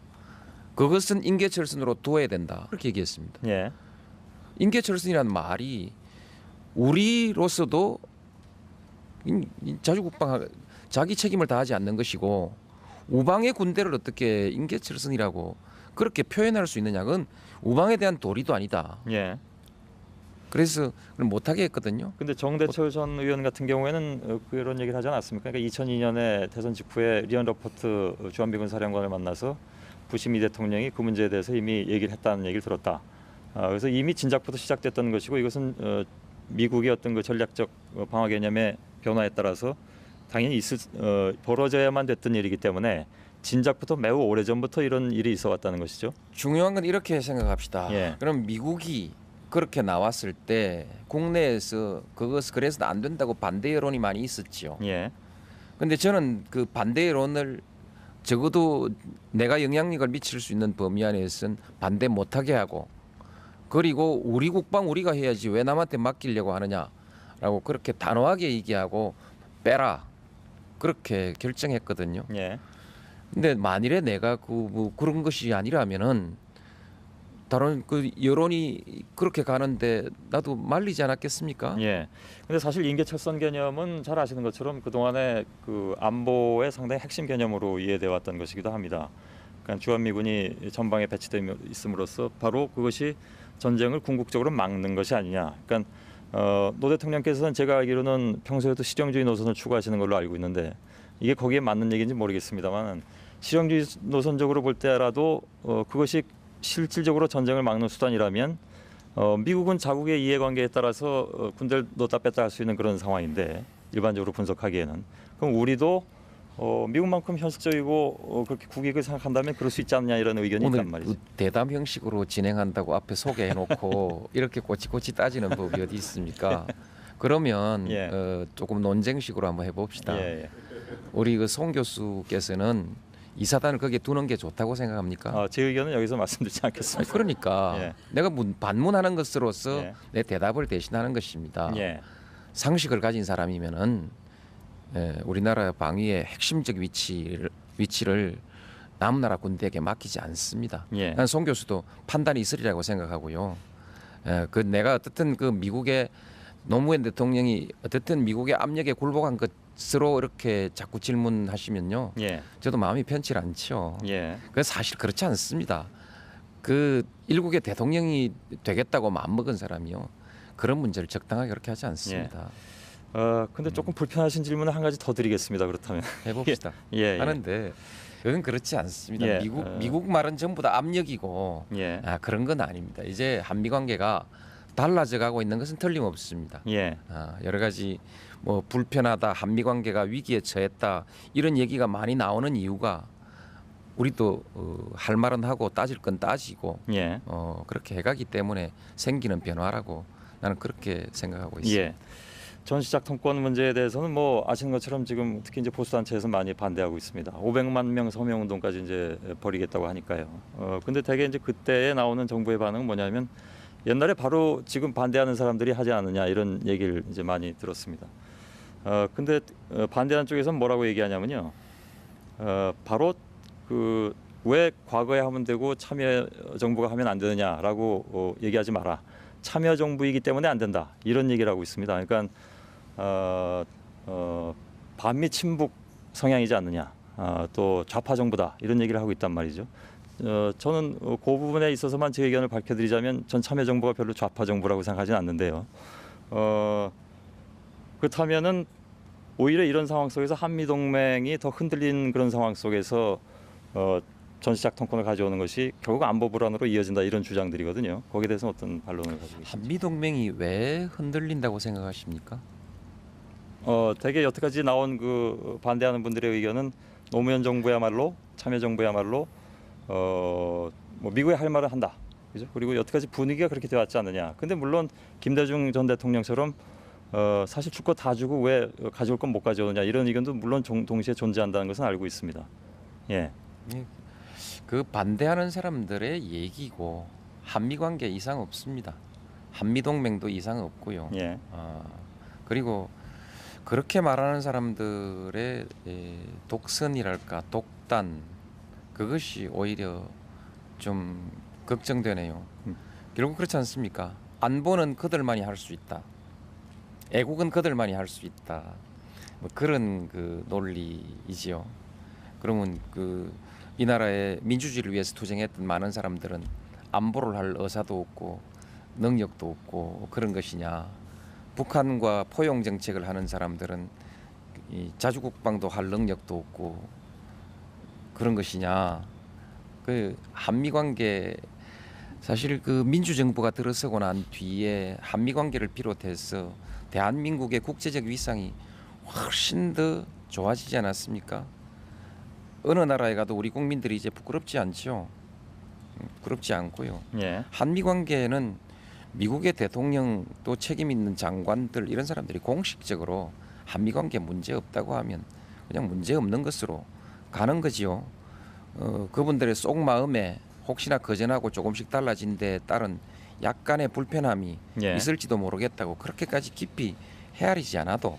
[SPEAKER 2] 그것은 인계철선으로 두어야 된다. 그렇게 얘기했습니다.
[SPEAKER 1] 예.
[SPEAKER 2] 인계철선이라는 말이 우리로서도 자주국방 자기 책임을 다하지 않는 것이고 우방의 군대를 어떻게 인계철선이라고 그렇게 표현할 수 있느냐. 그건 우방에 대한 도리도 아니다.
[SPEAKER 1] 예.
[SPEAKER 2] 그래서 못하게 했거든요.
[SPEAKER 1] 근데 정대철 전 의원 같은 경우에는 그런 얘기를 하지 않았습니까? 그러니까 2002년에 대선 직후에 리언 러퍼트 주한미군 사령관을 만나서 부시 미 대통령이 그 문제에 대해서 이미 얘기를 했다는 얘기를 들었다. 그래서 이미 진작부터 시작됐던 것이고 이것은 미국의 어떤 그 전략적 방어 개념의 변화에 따라서 당연히 벌어져야만 됐던 일이기 때문에 진작부터 매우 오래전부터 이런 일이 있어 왔다는 것이죠.
[SPEAKER 2] 중요한 건 이렇게 생각합시다.
[SPEAKER 1] 예.
[SPEAKER 2] 그럼 미국이 그렇게 나왔을 때 국내에서 그래서 안 된다고 반대 여론이 많이 있었지요.
[SPEAKER 1] 예.
[SPEAKER 2] 근데 저는 그 반대 여론을 적어도 내가 영향력을 미칠 수 있는 범위 안에서는 반대 못하게 하고, 그리고 우리 국방 우리가 해야지 왜 남한테 맡기려고 하느냐라고 그렇게 단호하게 얘기하고 빼라 그렇게 결정했거든요.
[SPEAKER 1] 예.
[SPEAKER 2] 근데 만일에 내가 뭐 그런 것이 아니라면은 다른 그 여론이 그렇게 가는데 나도 말리지 않았겠습니까?
[SPEAKER 1] 예. 근데 사실 인계철선 개념은 잘 아시는 것처럼 그 동안에 그 안보의 상당히 핵심 개념으로 이해되어 왔던 것이기도 합니다. 그러니까 주한미군이 전방에 배치되어 있음으로써 바로 그것이 전쟁을 궁극적으로 막는 것이 아니냐. 그러니까 노 대통령께서는 제가 알기로는 평소에도 실용주의 노선을 추구하시는 걸로 알고 있는데 이게 거기에 맞는 얘기인지 모르겠습니다만 실용주의 노선적으로 볼 때라도 그것이 실질적으로 전쟁을 막는 수단이라면 미국은 자국의 이해관계에 따라서 군대를 넣었다 뺐다 할 수 있는 그런 상황인데 일반적으로 분석하기에는 그럼 우리도 미국만큼 현실적이고 그렇게 국익을 생각한다면 그럴 수 있지 않냐 이런 의견이
[SPEAKER 2] 오늘
[SPEAKER 1] 있단 말이죠.
[SPEAKER 2] 그 대담 형식으로 진행한다고 앞에 소개해놓고 이렇게 꼬치꼬치 따지는 법이 어디 있습니까? 그러면
[SPEAKER 1] 예.
[SPEAKER 2] 조금 논쟁식으로 한번 해봅시다.
[SPEAKER 1] 예, 예.
[SPEAKER 2] 우리 그 송 교수께서는 이 사단을 거기에 두는 게 좋다고 생각합니까?
[SPEAKER 1] 제 의견은 여기서 말씀드리지
[SPEAKER 2] 아니,
[SPEAKER 1] 않겠습니다.
[SPEAKER 2] 그러니까
[SPEAKER 1] 예.
[SPEAKER 2] 내가 반문하는 것으로서
[SPEAKER 1] 예.
[SPEAKER 2] 내 대답을 대신하는 것입니다.
[SPEAKER 1] 예.
[SPEAKER 2] 상식을 가진 사람이면은 우리나라 방위의 핵심적 위치를 남나라 군대에게 맡기지 않습니다.
[SPEAKER 1] 예.
[SPEAKER 2] 난 송 교수도 판단이 있으리라고 생각하고요. 그 내가 어떻든 그 미국의 노무현 대통령이 어떻든 미국의 압력에 굴복한 것으로 이렇게 자꾸 질문하시면요,
[SPEAKER 1] 예.
[SPEAKER 2] 저도 마음이 편치 않죠.
[SPEAKER 1] 예.
[SPEAKER 2] 그 사실 그렇지 않습니다. 그 일국의 대통령이 되겠다고 마음먹은 사람이요, 그런 문제를 적당하게 그렇게 하지 않습니다.
[SPEAKER 1] 근데 조금 불편하신 질문을 한 가지 더 드리겠습니다. 그렇다면
[SPEAKER 2] 해봅시다.
[SPEAKER 1] 예, 예.
[SPEAKER 2] 하는데 그건 그렇지 않습니다.
[SPEAKER 1] 예,
[SPEAKER 2] 미국 말은 전부 다 압력이고
[SPEAKER 1] 예.
[SPEAKER 2] 그런 건 아닙니다. 이제 한미 관계가 달라져 가고 있는 것은 틀림없습니다.
[SPEAKER 1] 예.
[SPEAKER 2] 여러 가지 뭐 불편하다, 한미 관계가 위기에 처했다 이런 얘기가 많이 나오는 이유가 우리도 할 말은 하고 따질 건 따지고
[SPEAKER 1] 예.
[SPEAKER 2] 그렇게 해가기 때문에 생기는 변화라고 나는 그렇게 생각하고 있습니다.
[SPEAKER 1] 예. 전시작 통권 문제에 대해서는 뭐 아시는 것처럼 지금 특히 이제 보수 단체에서 많이 반대하고 있습니다. 500만 명 서명 운동까지 이제 벌이겠다고 하니까요. 근데 대개 이제 그때에 나오는 정부의 반응은 뭐냐면 옛날에 바로 지금 반대하는 사람들이 하지 않느냐 이런 얘기를 이제 많이 들었습니다. 근데 반대하는 쪽에서는 뭐라고 얘기하냐면요. 바로 그 왜 과거에 하면 되고 참여 정부가 하면 안 되느냐라고 얘기하지 마라. 참여 정부이기 때문에 안 된다. 이런 얘기를 하고 있습니다. 그러니까 반미 친북 성향이지 않느냐. 또 좌파 정부다. 이런 얘기를 하고 있단 말이죠. 저는 그 부분에 있어서만 제 의견을 밝혀드리자면 전 참여 정부가 별로 좌파 정부라고 생각하지는 않는데요. 그렇다면은 오히려 이런 상황 속에서 한미 동맹이 더 흔들린 그런 상황 속에서 전시작 통권을 가져오는 것이 결국 안보 불안으로 이어진다 이런 주장들이거든요. 거기에 대해서는 어떤 반론을 가지고 계십니까?
[SPEAKER 2] 한미 동맹이 왜 흔들린다고 생각하십니까?
[SPEAKER 1] 대개 여태까지 나온 그 반대하는 분들의 의견은 노무현 정부야말로 참여 정부야말로 뭐 미국이 할 말을 한다. 그죠? 그리고 여태까지 분위기가 그렇게 되어 왔지 않느냐. 근데 물론 김대중 전 대통령처럼 사실 줄 거 다 주고 왜 가져올 건 못 가져오느냐 이런 의견도 물론 동시에 존재한다는 것은 알고 있습니다. 예.
[SPEAKER 2] 그 반대하는 사람들의 얘기고 한미 관계 이상 없습니다. 한미 동맹도 이상 없고요.
[SPEAKER 1] 예.
[SPEAKER 2] 그리고 그렇게 말하는 사람들의 독선이랄까 독단 그것이 오히려 좀 걱정되네요. 결국 그렇지 않습니까? 안보는 그들만이 할 수 있다. 애국은 그들만이 할 수 있다. 뭐 그런 그 논리이지요. 그러면 이 나라의 민주주의를 위해서 투쟁했던 많은 사람들은 안보를 할 의사도 없고 능력도 없고 그런 것이냐. 북한과 포용 정책을 하는 사람들은 이 자주국방도 할 능력도 없고 그런 것이냐. 그 한미 관계 사실 그 민주정부가 들어서고 난 뒤에 한미 관계를 비롯해서 대한민국의 국제적 위상이 훨씬 더 좋아지지 않았습니까? 어느 나라에 가도 우리 국민들이 이제 부끄럽지 않죠. 부끄럽지 않고요.
[SPEAKER 1] 예.
[SPEAKER 2] 한미 관계는 미국의 대통령 또 책임 있는 장관들 이런 사람들이 공식적으로 한미 관계 문제 없다고 하면 그냥 문제 없는 것으로 가는 거지요. 그분들의 속마음에 혹시나 거전하고 조금씩 달라진 데 따른 약간의 불편함이
[SPEAKER 1] 예.
[SPEAKER 2] 있을지도 모르겠다고 그렇게까지 깊이 헤아리지 않아도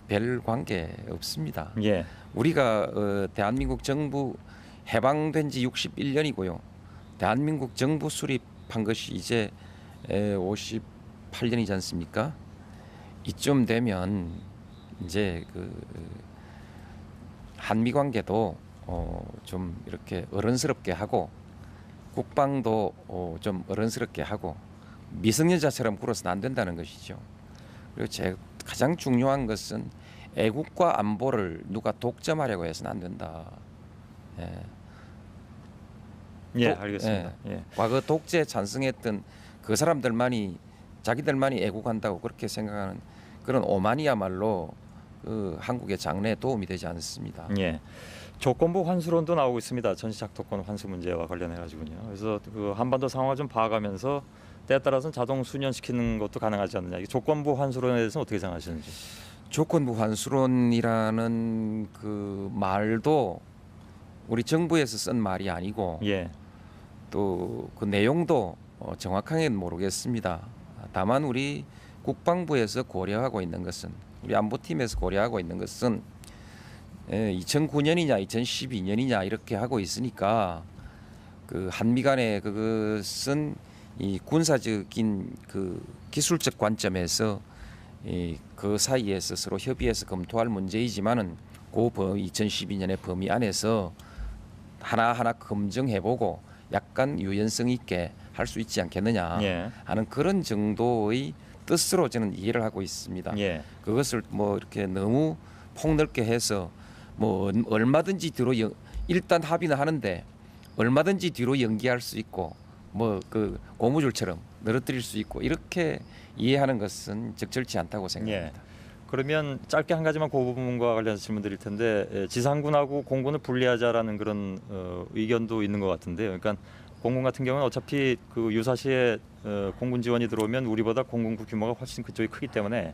[SPEAKER 2] 별 관계 없습니다.
[SPEAKER 1] 예.
[SPEAKER 2] 우리가 대한민국 정부 해방된 지 61년이고요. 대한민국 정부 수립한 것이 이제 58년이지 않습니까? 이쯤 되면 이제 그 한미 관계도 좀 이렇게 어른스럽게 하고 국방도 좀 어른스럽게 하고 미성년자처럼 굴어서는 안 된다는 것이죠. 그리고 가장 중요한 것은 애국과 안보를 누가 독점하려고 해서는 안 된다. 예.
[SPEAKER 1] 예, 알겠습니다. 예.
[SPEAKER 2] 과거 독재 찬성했던 그 사람들만이 자기들만이 애국한다고 그렇게 생각하는 그런 오만이야말로 그 한국의 장래에 도움이 되지 않습니다.
[SPEAKER 1] 예. 조건부 환수론도 나오고 있습니다. 전시 작도권 환수 문제와 관련해 가지고요. 그래서 그 한반도 상황을 좀 봐가면서 때에 따라서는 자동 수년시키는 것도 가능하지 않느냐. 이 조건부 환수론에 대해서는 어떻게 생각하시는지?
[SPEAKER 2] 조건부 환수론이라는 그 말도 우리 정부에서 쓴 말이 아니고
[SPEAKER 1] 예.
[SPEAKER 2] 또 그 내용도 정확하게는 모르겠습니다. 다만 우리 국방부에서 고려하고 있는 것은 우리 안보팀에서 고려하고 있는 것은 2009년이냐 2012년이냐 이렇게 하고 있으니까 그 한미 간의 그것은 이 군사적인 그 기술적 관점에서 그 사이에서 서로 협의해서 검토할 문제이지만은 그 2012년의 범위 안에서 하나하나 검증해보고 약간 유연성 있게 할 수 있지 않겠느냐
[SPEAKER 1] 예.
[SPEAKER 2] 하는 그런 정도의 뜻으로 저는 이해를 하고 있습니다.
[SPEAKER 1] 예.
[SPEAKER 2] 그것을 뭐 이렇게 너무 폭넓게 해서 뭐 얼마든지 뒤로 일단 합의는 하는데 얼마든지 뒤로 연기할 수 있고 뭐 그 고무줄처럼 늘어뜨릴 수 있고 이렇게 이해하는 것은 적절치 않다고 생각합니다.
[SPEAKER 1] 예. 그러면 짧게 한 가지만 그 부분과 관련해서 질문드릴 텐데 지상군하고 공군을 분리하자라는 그런 의견도 있는 것 같은데요. 그러니까 공군 같은 경우는 어차피 그 유사시에 공군 지원이 들어오면 우리보다 공군부 규모가 훨씬 그쪽이 크기 때문에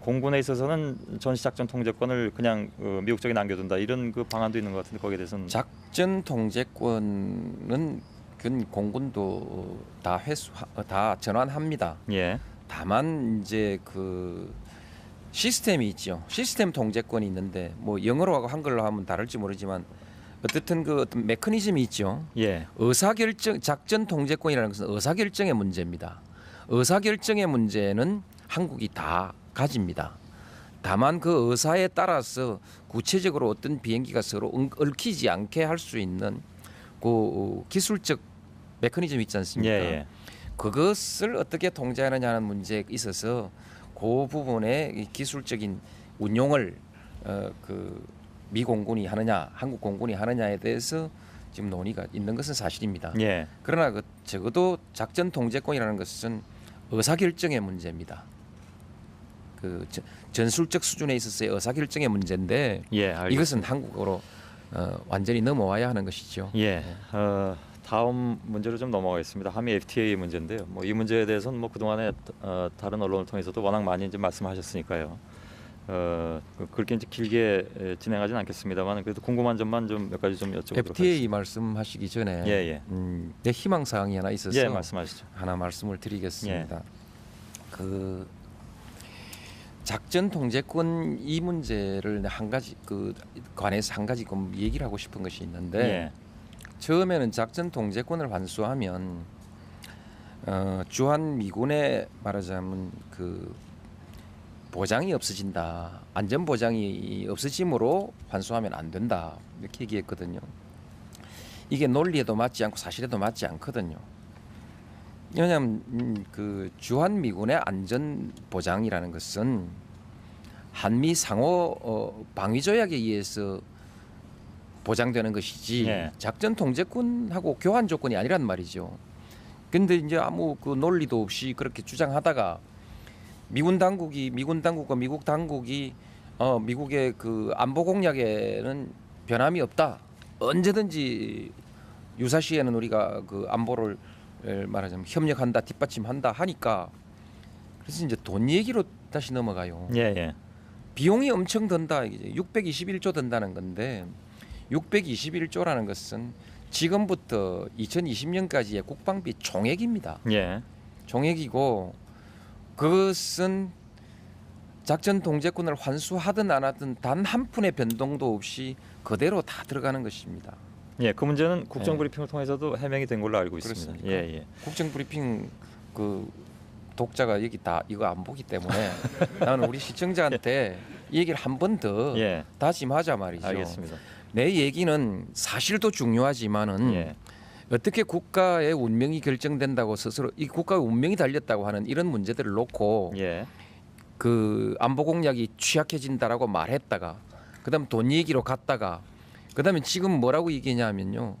[SPEAKER 1] 공군에 있어서는 전시작전 통제권을 그냥 미국 쪽에 남겨둔다 이런 그 방안도 있는 것 같은데 거기에 대해서는
[SPEAKER 2] 작전 통제권은 그 공군도 다 전환합니다.
[SPEAKER 1] 예.
[SPEAKER 2] 다만 이제 그 시스템이 있죠. 시스템 통제권이 있는데 뭐 영어로 하고 한글로 하면 다를지 모르지만 어쨌든 그 어떤 메커니즘이 있죠.
[SPEAKER 1] 예.
[SPEAKER 2] 의사결정 작전 통제권이라는 것은 의사결정의 문제입니다. 의사결정의 문제는 한국이 다 가집니다. 다만 그 의사에 따라서 구체적으로 어떤 비행기가 서로 얽히지 않게 할 수 있는 그 기술적 메커니즘이 있지 않습니까?
[SPEAKER 1] 예.
[SPEAKER 2] 그것을 어떻게 통제하느냐는 문제에 있어서 그 부분의 기술적인 운용을 그 미 공군이 하느냐, 한국 공군이 하느냐에 대해서 지금 논의가 있는 것은 사실입니다.
[SPEAKER 1] 예.
[SPEAKER 2] 그러나 그 적어도 작전 통제권이라는 것은 의사결정의 문제입니다. 그 전술적 수준에 있어서의 의사결정의 문제인데
[SPEAKER 1] 예. 알겠습니다.
[SPEAKER 2] 이것은 한국으로 완전히 넘어와야 하는 것이죠.
[SPEAKER 1] 예. 다음 문제로 좀 넘어가겠습니다. 한미 FTA 문제인데요. 뭐 이 문제에 대해서는 뭐 그동안에 다른 언론을 통해서도 워낙 많이 이제 말씀하셨으니까요. 그렇게 이제 길게 진행하지는 않겠습니다만 그래도 궁금한 점만 좀 몇 가지 좀 여쭤보도록
[SPEAKER 2] FTA
[SPEAKER 1] 하겠습니다.
[SPEAKER 2] 말씀하시기 전에
[SPEAKER 1] 예.
[SPEAKER 2] 내 희망 사항이 하나 있어서
[SPEAKER 1] 예, 말씀하시죠.
[SPEAKER 2] 하나 말씀을 드리겠습니다. 그 작전 통제권 이 문제를 한 가지 그 관해서 한 가지 좀 얘기를 하고 싶은 것이 있는데
[SPEAKER 1] 예.
[SPEAKER 2] 처음에는 작전 통제권을 환수하면 주한 미군에 말하자면 그 보장이 없어진다. 안전 보장이 없어짐으로 환수하면 안 된다. 이렇게 얘기했거든요. 이게 논리에도 맞지 않고 사실에도 맞지 않거든요. 왜냐하면 그 주한 미군의 안전 보장이라는 것은 한미 상호 방위 조약에 의해서 보장되는 것이지
[SPEAKER 1] 예.
[SPEAKER 2] 작전 통제권하고 교환 조건이 아니란 말이죠. 근데 이제 아무 그 논리도 없이 그렇게 주장하다가 미군 당국과 미국 당국이 미국의 그 안보 공약에는 변함이 없다. 언제든지 유사시에는 우리가 그 안보를 말하자면 협력한다, 뒷받침한다 하니까 그래서 이제 돈 얘기로 다시 넘어가요.
[SPEAKER 1] 예, 예.
[SPEAKER 2] 비용이 엄청 든다. 이제 621조 든다는 건데 621조라는 것은 지금부터 2020년까지의 국방비 총액입니다.
[SPEAKER 1] 예.
[SPEAKER 2] 총액이고 그것은 작전 통제권을 환수하든 안 하든 단 한 푼의 변동도 없이 그대로 다 들어가는 것입니다.
[SPEAKER 1] 예, 그 문제는 국정 브리핑을 통해서도 해명이 된 걸로 알고 있습니다.
[SPEAKER 2] 그렇습니까?
[SPEAKER 1] 예, 예.
[SPEAKER 2] 국정 브리핑 그 독자가 여기 다 이거 안 보기 때문에 나는 우리 시청자한테 이 얘기를 한 번 더
[SPEAKER 1] 예.
[SPEAKER 2] 다짐하자 말이죠.
[SPEAKER 1] 알겠습니다.
[SPEAKER 2] 내 얘기는 사실도 중요하지만은
[SPEAKER 1] 예.
[SPEAKER 2] 어떻게 국가의 운명이 결정된다고 스스로 이 국가의 운명이 달렸다고 하는 이런 문제들을 놓고
[SPEAKER 1] 예.
[SPEAKER 2] 그 안보 공약이 취약해진다라고 말했다가 그다음 돈 얘기로 갔다가 그다음에 지금 뭐라고 얘기냐면요.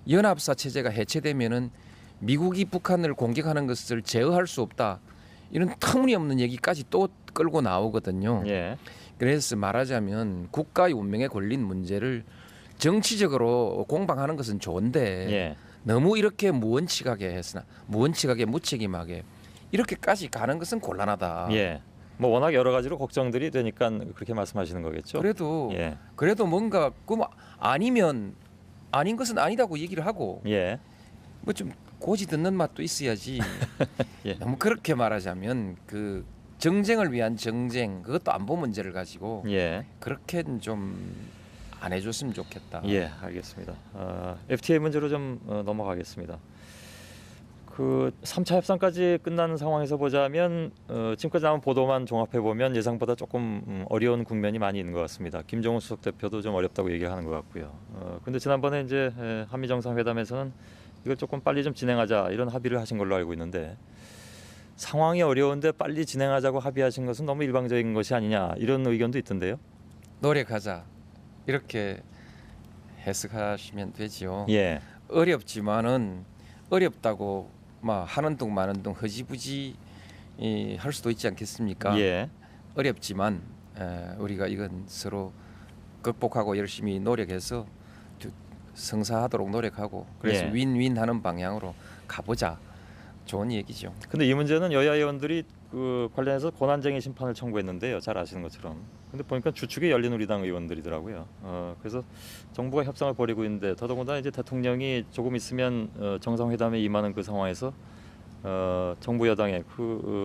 [SPEAKER 2] 연합사 체제가 해체되면은 미국이 북한을 공격하는 것을 제어할 수 없다. 이런 터무니없는 얘기까지 또 끌고 나오거든요.
[SPEAKER 1] 예.
[SPEAKER 2] 그래서 말하자면 국가의 운명에 걸린 문제를 정치적으로 공방하는 것은 좋은데
[SPEAKER 1] 예.
[SPEAKER 2] 너무 이렇게 무원칙하게 했으나 무원칙하게 무책임하게 이렇게까지 가는 것은 곤란하다.
[SPEAKER 1] 예. 뭐 워낙 여러 가지로 걱정들이 되니까 그렇게 말씀하시는 거겠죠.
[SPEAKER 2] 그래도
[SPEAKER 1] 예.
[SPEAKER 2] 뭔가 아니면 아닌 것은 아니다고 얘기를 하고
[SPEAKER 1] 예.
[SPEAKER 2] 뭐 좀 고지 듣는 맛도 있어야지.
[SPEAKER 1] 예.
[SPEAKER 2] 너무 그렇게 말하자면 그 정쟁을 위한 정쟁 그것도 안보 문제를 가지고
[SPEAKER 1] 예.
[SPEAKER 2] 그렇게는 좀 안 해줬으면 좋겠다.
[SPEAKER 1] 예, 알겠습니다. FTA 문제로 좀 넘어가겠습니다. 그 3차 협상까지 끝나는 상황에서 보자면 지금까지 나온 보도만 종합해 보면 예상보다 조금 어려운 국면이 많이 있는 것 같습니다. 김정은 수석 대표도 좀 어렵다고 얘기하는 것 같고요. 근데 지난번에 이제 한미 정상회담에서는 이걸 조금 빨리 좀 진행하자 이런 합의를 하신 걸로 알고 있는데 상황이 어려운데 빨리 진행하자고 합의하신 것은 너무 일방적인 것이 아니냐 이런 의견도 있던데요.
[SPEAKER 2] 노력하자 이렇게 해석하시면 되지요.
[SPEAKER 1] 예,
[SPEAKER 2] 어렵지만은 어렵다고 막 하는 둥 마는 둥 허지부지 할 수도 있지 않겠습니까?
[SPEAKER 1] 예,
[SPEAKER 2] 어렵지만 우리가 이건 서로 극복하고 열심히 노력해서 성사하도록 노력하고 그래서
[SPEAKER 1] 예.
[SPEAKER 2] 윈윈하는 방향으로 가보자. 좋은 얘기죠.
[SPEAKER 1] 근데 이 문제는 여야 의원들이 그 관련해서 권한쟁의 심판을 청구했는데요. 잘 아시는 것처럼. 근데 보니까 주축이 열린우리당 의원들이더라고요. 그래서 정부가 협상을 벌이고 있는데 더더군다나 이제 대통령이 조금 있으면 정상회담에 임하는 그 상황에서 정부 여당의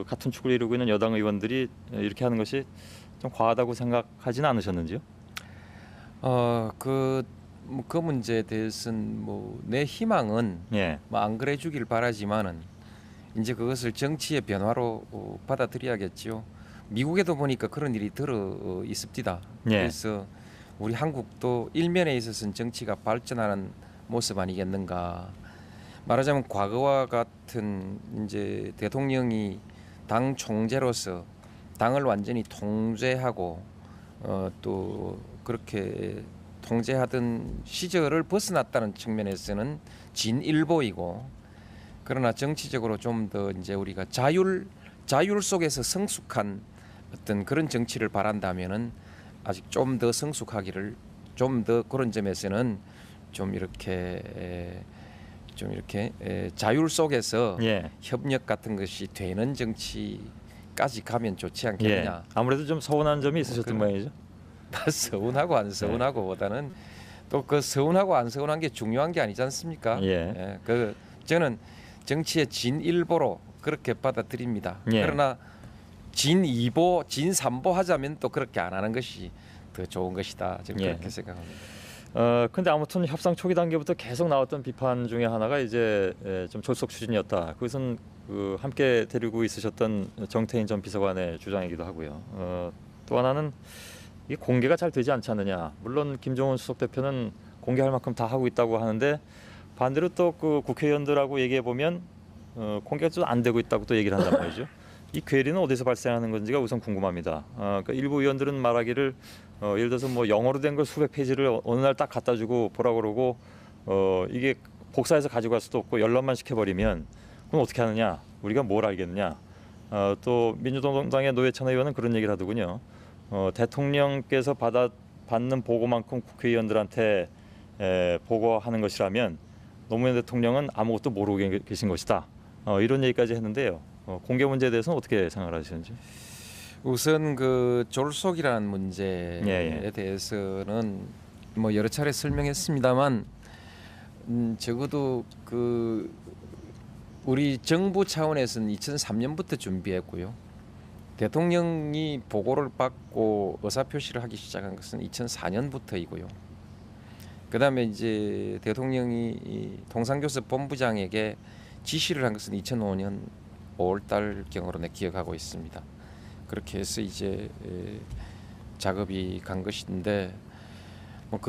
[SPEAKER 1] 같은 축을 이루고 있는 여당 의원들이 이렇게 하는 것이 좀 과하다고 생각하지는 않으셨는지요?
[SPEAKER 2] 그 문제에 대해서는 뭐 내 희망은
[SPEAKER 1] 예,
[SPEAKER 2] 뭐 안 그래 주길 바라지만은 이제 그것을 정치의 변화로 받아들여야겠지요. 미국에도 보니까 그런 일이 들어 있습니다.
[SPEAKER 1] 예.
[SPEAKER 2] 그래서 우리 한국도 일면에 있어서는 정치가 발전하는 모습 아니겠는가. 말하자면 과거와 같은 이제 대통령이 당 총재로서 당을 완전히 통제하고 또 그렇게 통제하던 시절을 벗어났다는 측면에서는 진일보이고 그러나 정치적으로 좀 더 이제 우리가 자율 속에서 성숙한 어떤 그런 정치를 바란다면은 아직 좀 더 성숙하기를 좀 더 그런 점에서는 좀 이렇게 자율 속에서
[SPEAKER 1] 예,
[SPEAKER 2] 협력 같은 것이 되는 정치까지 가면 좋지 않겠냐.
[SPEAKER 1] 예. 아무래도 좀 서운한 점이 있으셨던 모양이죠.
[SPEAKER 2] 서운하고 안 서운하고보다는 또 그 서운하고 안 서운한 게 중요한 게 아니지 않습니까?
[SPEAKER 1] 예.
[SPEAKER 2] 그 저는 정치의 진일보로 그렇게 받아들입니다.
[SPEAKER 1] 예.
[SPEAKER 2] 그러나 진이보, 진삼보 하자면 또 그렇게 안 하는 것이 더 좋은 것이다. 저는
[SPEAKER 1] 예.
[SPEAKER 2] 그렇게 생각합니다.
[SPEAKER 1] 근데 아무튼 협상 초기 단계부터 계속 나왔던 비판 중에 하나가 이제 좀 졸속 추진이었다. 그것은 그 함께 데리고 있으셨던 정태인 전 비서관의 주장이기도 하고요. 또 하나는 이 공개가 잘 되지 않지 않느냐. 물론 김정은 수석 대표는 공개할 만큼 다 하고 있다고 하는데 반대로 또 그 국회의원들하고 얘기해 보면 공개가 좀 안 되고 있다고 또 얘기를 한단 말이죠. 이 괴리는 어디서 발생하는 건지가 우선 궁금합니다. 그러니까 일부 의원들은 말하기를 예를 들어서 뭐 영어로 된 걸 수백 페이지를 어느 날 딱 갖다 주고 보라 그러고 이게 복사해서 가지고 갈 수도 없고 열람만 시켜버리면 그럼 어떻게 하느냐? 우리가 뭘 알겠느냐? 또 민주당의 노회찬 의원은 그런 얘기를 하더군요. 대통령께서 받는 보고만큼 국회의원들한테 보고하는 것이라면 노무현 대통령은 아무것도 모르고 계신 것이다. 이런 얘기까지 했는데요. 공개 문제에 대해서는 어떻게 생각하시는지?
[SPEAKER 2] 우선 그 졸속이라는 문제에
[SPEAKER 1] 예.
[SPEAKER 2] 대해서는 뭐 여러 차례 설명했습니다만 적어도 그 우리 정부 차원에서는 2003년부터 준비했고요. 대통령이 보고를 받고 의사표시를 하기 시작한 것은 2004년부터이고요. 그다음에 이제 대통령이 이 통상교섭 본부장에게 지시를 한 것은 2005년 5월달 경으로 내 기억하고 있습니다. 그렇게 해서 이제 작업이 간 것인데 뭐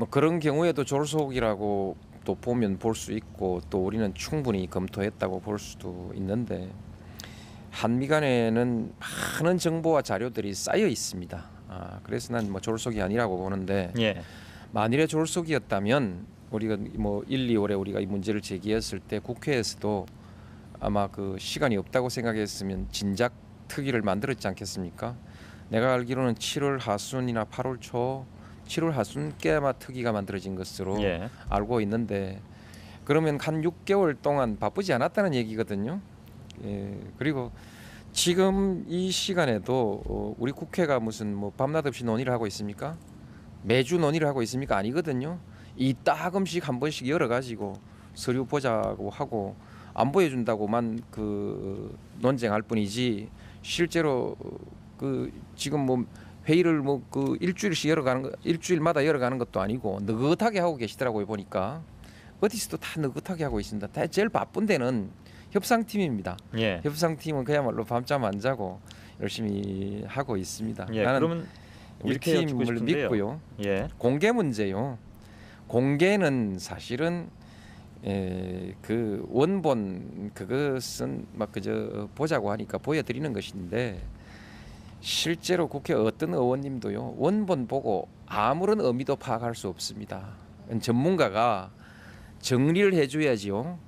[SPEAKER 2] 그런 경우에도 졸속이라고 또 보면 볼 수 있고 또 우리는 충분히 검토했다고 볼 수도 있는데 한미 간에는 많은 정보와 자료들이 쌓여 있습니다. 그래서 난 뭐 졸속이 아니라고 보는데
[SPEAKER 1] 예.
[SPEAKER 2] 만일에 졸속이었다면 우리가 뭐 1, 2월에 우리가 이 문제를 제기했을 때 국회에서도 아마 그 시간이 없다고 생각했으면 진작 특위를 만들었지 않겠습니까? 내가 알기로는 7월 하순이나 8월 초 7월 하순께 아마 특위가 만들어진 것으로
[SPEAKER 1] 예.
[SPEAKER 2] 알고 있는데 그러면 한 6개월 동안 바쁘지 않았다는 얘기거든요. 그리고 지금 이 시간에도 우리 국회가 무슨 뭐 밤낮 없이 논의를 하고 있습니까? 매주 논의를 하고 있습니까? 아니거든요. 이따금씩 한 번씩 열어가지고 서류 보자고 하고 안 보여준다고만 그 논쟁할 뿐이지 실제로 그 지금 뭐 회의를 뭐 그 일주일마다 열어가는 것도 아니고 느긋하게 하고 계시더라고요. 보니까 어디서도 다 느긋하게 하고 있습니다. 제일 바쁜 데는 협상팀입니다.
[SPEAKER 1] 예.
[SPEAKER 2] 협상팀은 그야말로 밤잠 안 자고 열심히 하고 있습니다.
[SPEAKER 1] 예.
[SPEAKER 2] 나는
[SPEAKER 1] 그러면
[SPEAKER 2] 우리
[SPEAKER 1] 이렇게 여쭙고
[SPEAKER 2] 팀을
[SPEAKER 1] 싶은데요.
[SPEAKER 2] 믿고요.
[SPEAKER 1] 예.
[SPEAKER 2] 공개 문제요. 공개는 사실은 그 원본 그것은 막 그저 보자고 하니까 보여드리는 것인데 실제로 국회 어떤 의원님도요 원본 보고 아무런 의미도 파악할 수 없습니다. 전문가가 정리를 해줘야지요.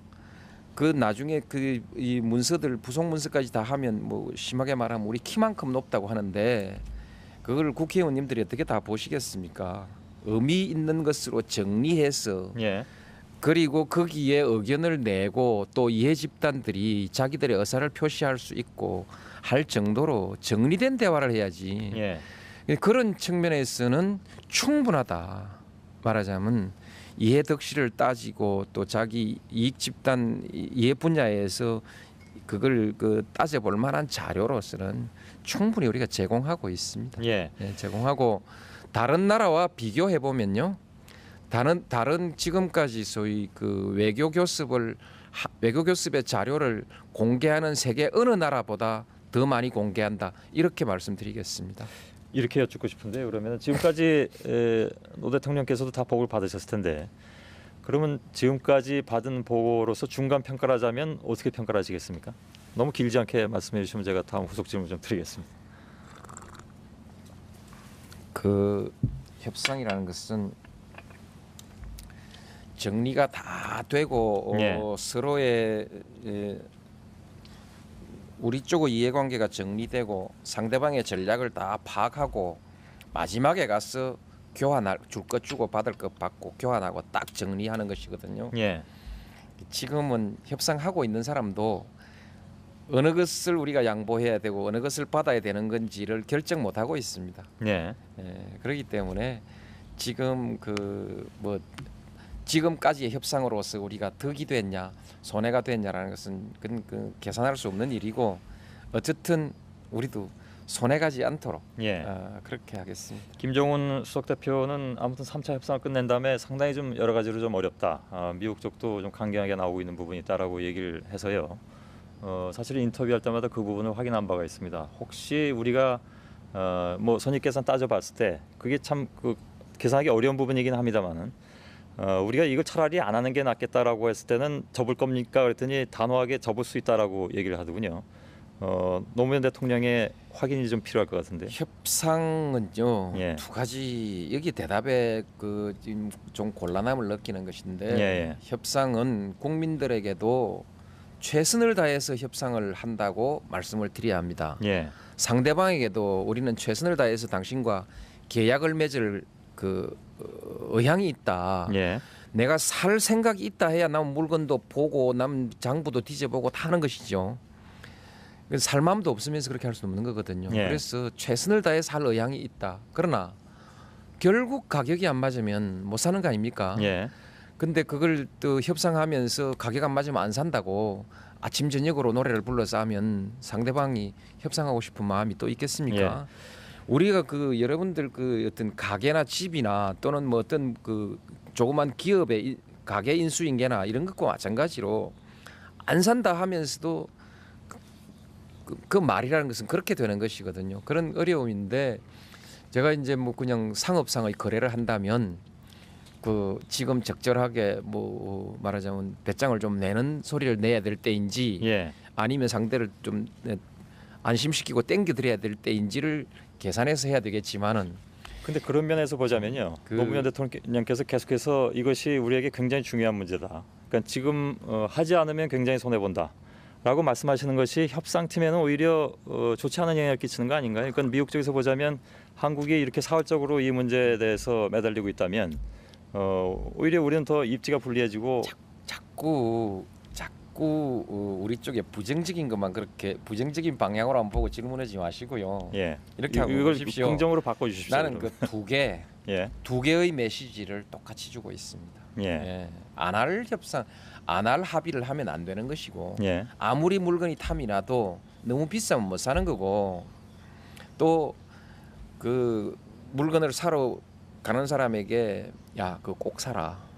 [SPEAKER 2] 그 나중에 그 이 문서들 부속 문서까지 다 하면 뭐 심하게 말하면 우리 키만큼 높다고 하는데 그걸 국회의원님들이 어떻게 다 보시겠습니까? 의미 있는 것으로 정리해서
[SPEAKER 1] 예.
[SPEAKER 2] 그리고 거기에 의견을 내고 또 이해 집단들이 자기들의 의사를 표시할 수 있고 할 정도로 정리된 대화를 해야지.
[SPEAKER 1] 예.
[SPEAKER 2] 그런 측면에서는 충분하다. 말하자면 이해 덕실을 따지고 또 자기 이익 집단 이해 분야에서 그걸 그 따져볼 만한 자료로서는 충분히 우리가 제공하고 있습니다.
[SPEAKER 1] 예.
[SPEAKER 2] 제공하고 다른 나라와 비교해 보면요. 다른 지금까지 소위 그 외교 교습의 자료를 공개하는 세계 어느 나라보다 더 많이 공개한다. 이렇게 말씀드리겠습니다.
[SPEAKER 1] 이렇게 여쭙고 싶은데 그러면 지금까지 노 대통령께서도 다 보고를 받으셨을 텐데 그러면 지금까지 받은 보고로서 중간 평가를 하자면 어떻게 평가를 하시겠습니까? 너무 길지 않게 말씀해 주시면 제가 다음 후속 질문 좀 드리겠습니다.
[SPEAKER 2] 그 협상이라는 것은 정리가 다 되고 서로의 우리 쪽의 이해관계가 정리되고 상대방의 전략을 다 파악하고 마지막에 가서 교환할 줄 것 주고 받을 것 받고 교환하고 딱 정리하는 것이거든요.
[SPEAKER 1] 예.
[SPEAKER 2] 지금은 협상하고 있는 사람도 어느 것을 우리가 양보해야 되고 어느 것을 받아야 되는 건지를 결정 못 하고 있습니다.
[SPEAKER 1] 예.
[SPEAKER 2] 그렇기 때문에 지금 지금까지의 협상으로서 우리가 득이 됐냐 손해가 됐냐라는 것은 그 계산할 수 없는 일이고 어쨌든 우리도 손해가지 않도록 그렇게 하겠습니다.
[SPEAKER 1] 김정은 수석 대표는 아무튼 3차 협상을 끝낸 다음에 상당히 좀 여러 가지로 좀 어렵다. 미국 쪽도 좀 강경하게 나오고 있는 부분이 있다라고 얘기를 해서요. 사실 인터뷰할 때마다 그 부분을 확인한 바가 있습니다. 혹시 우리가 뭐 손익계산 따져봤을 때 그게 참 그 계산하기 어려운 부분이긴 합니다만은 우리가 이걸 차라리 안 하는 게 낫겠다라고 했을 때는 접을 겁니까? 그랬더니 단호하게 접을 수 있다라고 얘기를 하더군요. 노무현 대통령의 확인이 좀 필요할 것 같은데.
[SPEAKER 2] 협상은요 두 가지 여기 대답에 그 좀 곤란함을 느끼는 것인데 협상은 국민들에게도 최선을 다해서 협상을 한다고 말씀을 드려야 합니다.
[SPEAKER 1] 예.
[SPEAKER 2] 상대방에게도 우리는 최선을 다해서 당신과 계약을 맺을 의향이 있다.
[SPEAKER 1] 예.
[SPEAKER 2] 내가 살 생각이 있다 해야 남 물건도 보고 남 장부도 뒤져보고 다 하는 것이죠. 살 마음도 없으면서 그렇게 할 수 없는 거거든요.
[SPEAKER 1] 예.
[SPEAKER 2] 그래서 최선을 다해서 할 의향이 있다. 그러나 결국 가격이 안 맞으면 못 사는 거 아닙니까?
[SPEAKER 1] 예.
[SPEAKER 2] 근데 그걸 또 협상하면서 가격 안 맞으면 안 산다고 아침 저녁으로 노래를 불러서 하면 상대방이 협상하고 싶은 마음이 또 있겠습니까? 우리가 여러분들 어떤 가게나 집이나 또는 뭐 어떤 조그만 기업의 가게 인수인계나 이런 것과 마찬가지로 안 산다 하면서도 그 말이라는 것은 그렇게 되는 것이거든요. 그런 어려움인데 제가 이제 뭐 그냥 상업상의 거래를 한다면 지금 적절하게 뭐 말하자면 배짱을 좀 내는 소리를 내야 될 때인지
[SPEAKER 1] 예.
[SPEAKER 2] 아니면 상대를 좀 안심시키고 땡겨 드려야 될 때인지를 계산해서 해야 되겠지만은
[SPEAKER 1] 근데 그런 면에서 보자면요. 노무현 대통령께서 계속해서 이것이 우리에게 굉장히 중요한 문제다. 그러니까 지금 하지 않으면 굉장히 손해 본다. 라고 말씀하시는 것이 협상팀에는 오히려 좋지 않은 영향을 끼치는 거 아닌가요? 그러니까 미국 쪽에서 보자면 한국이 이렇게 사활적으로 이 문제에 대해서 매달리고 있다면 오히려 우리는 더 입지가 불리해지고
[SPEAKER 2] 자꾸 우리 쪽에 부정적인 것만 그렇게 부정적인 방향으로 안 보고 질문하지 마시고요.
[SPEAKER 1] 예.
[SPEAKER 2] 이렇게 하고
[SPEAKER 1] 이걸
[SPEAKER 2] 보십시오.
[SPEAKER 1] 긍정으로 바꿔 주십시오.
[SPEAKER 2] 나는
[SPEAKER 1] 예.
[SPEAKER 2] 두 개의 메시지를 똑같이 주고 있습니다.
[SPEAKER 1] 예.
[SPEAKER 2] 안 할 협상, 안 할 합의를 하면 안 되는 것이고
[SPEAKER 1] 예.
[SPEAKER 2] 아무리 물건이 탐이 나도 너무 비싸면 못 사는 거고 또 물건을 사러 가는 사람에게 야, 그거 꼭 사라.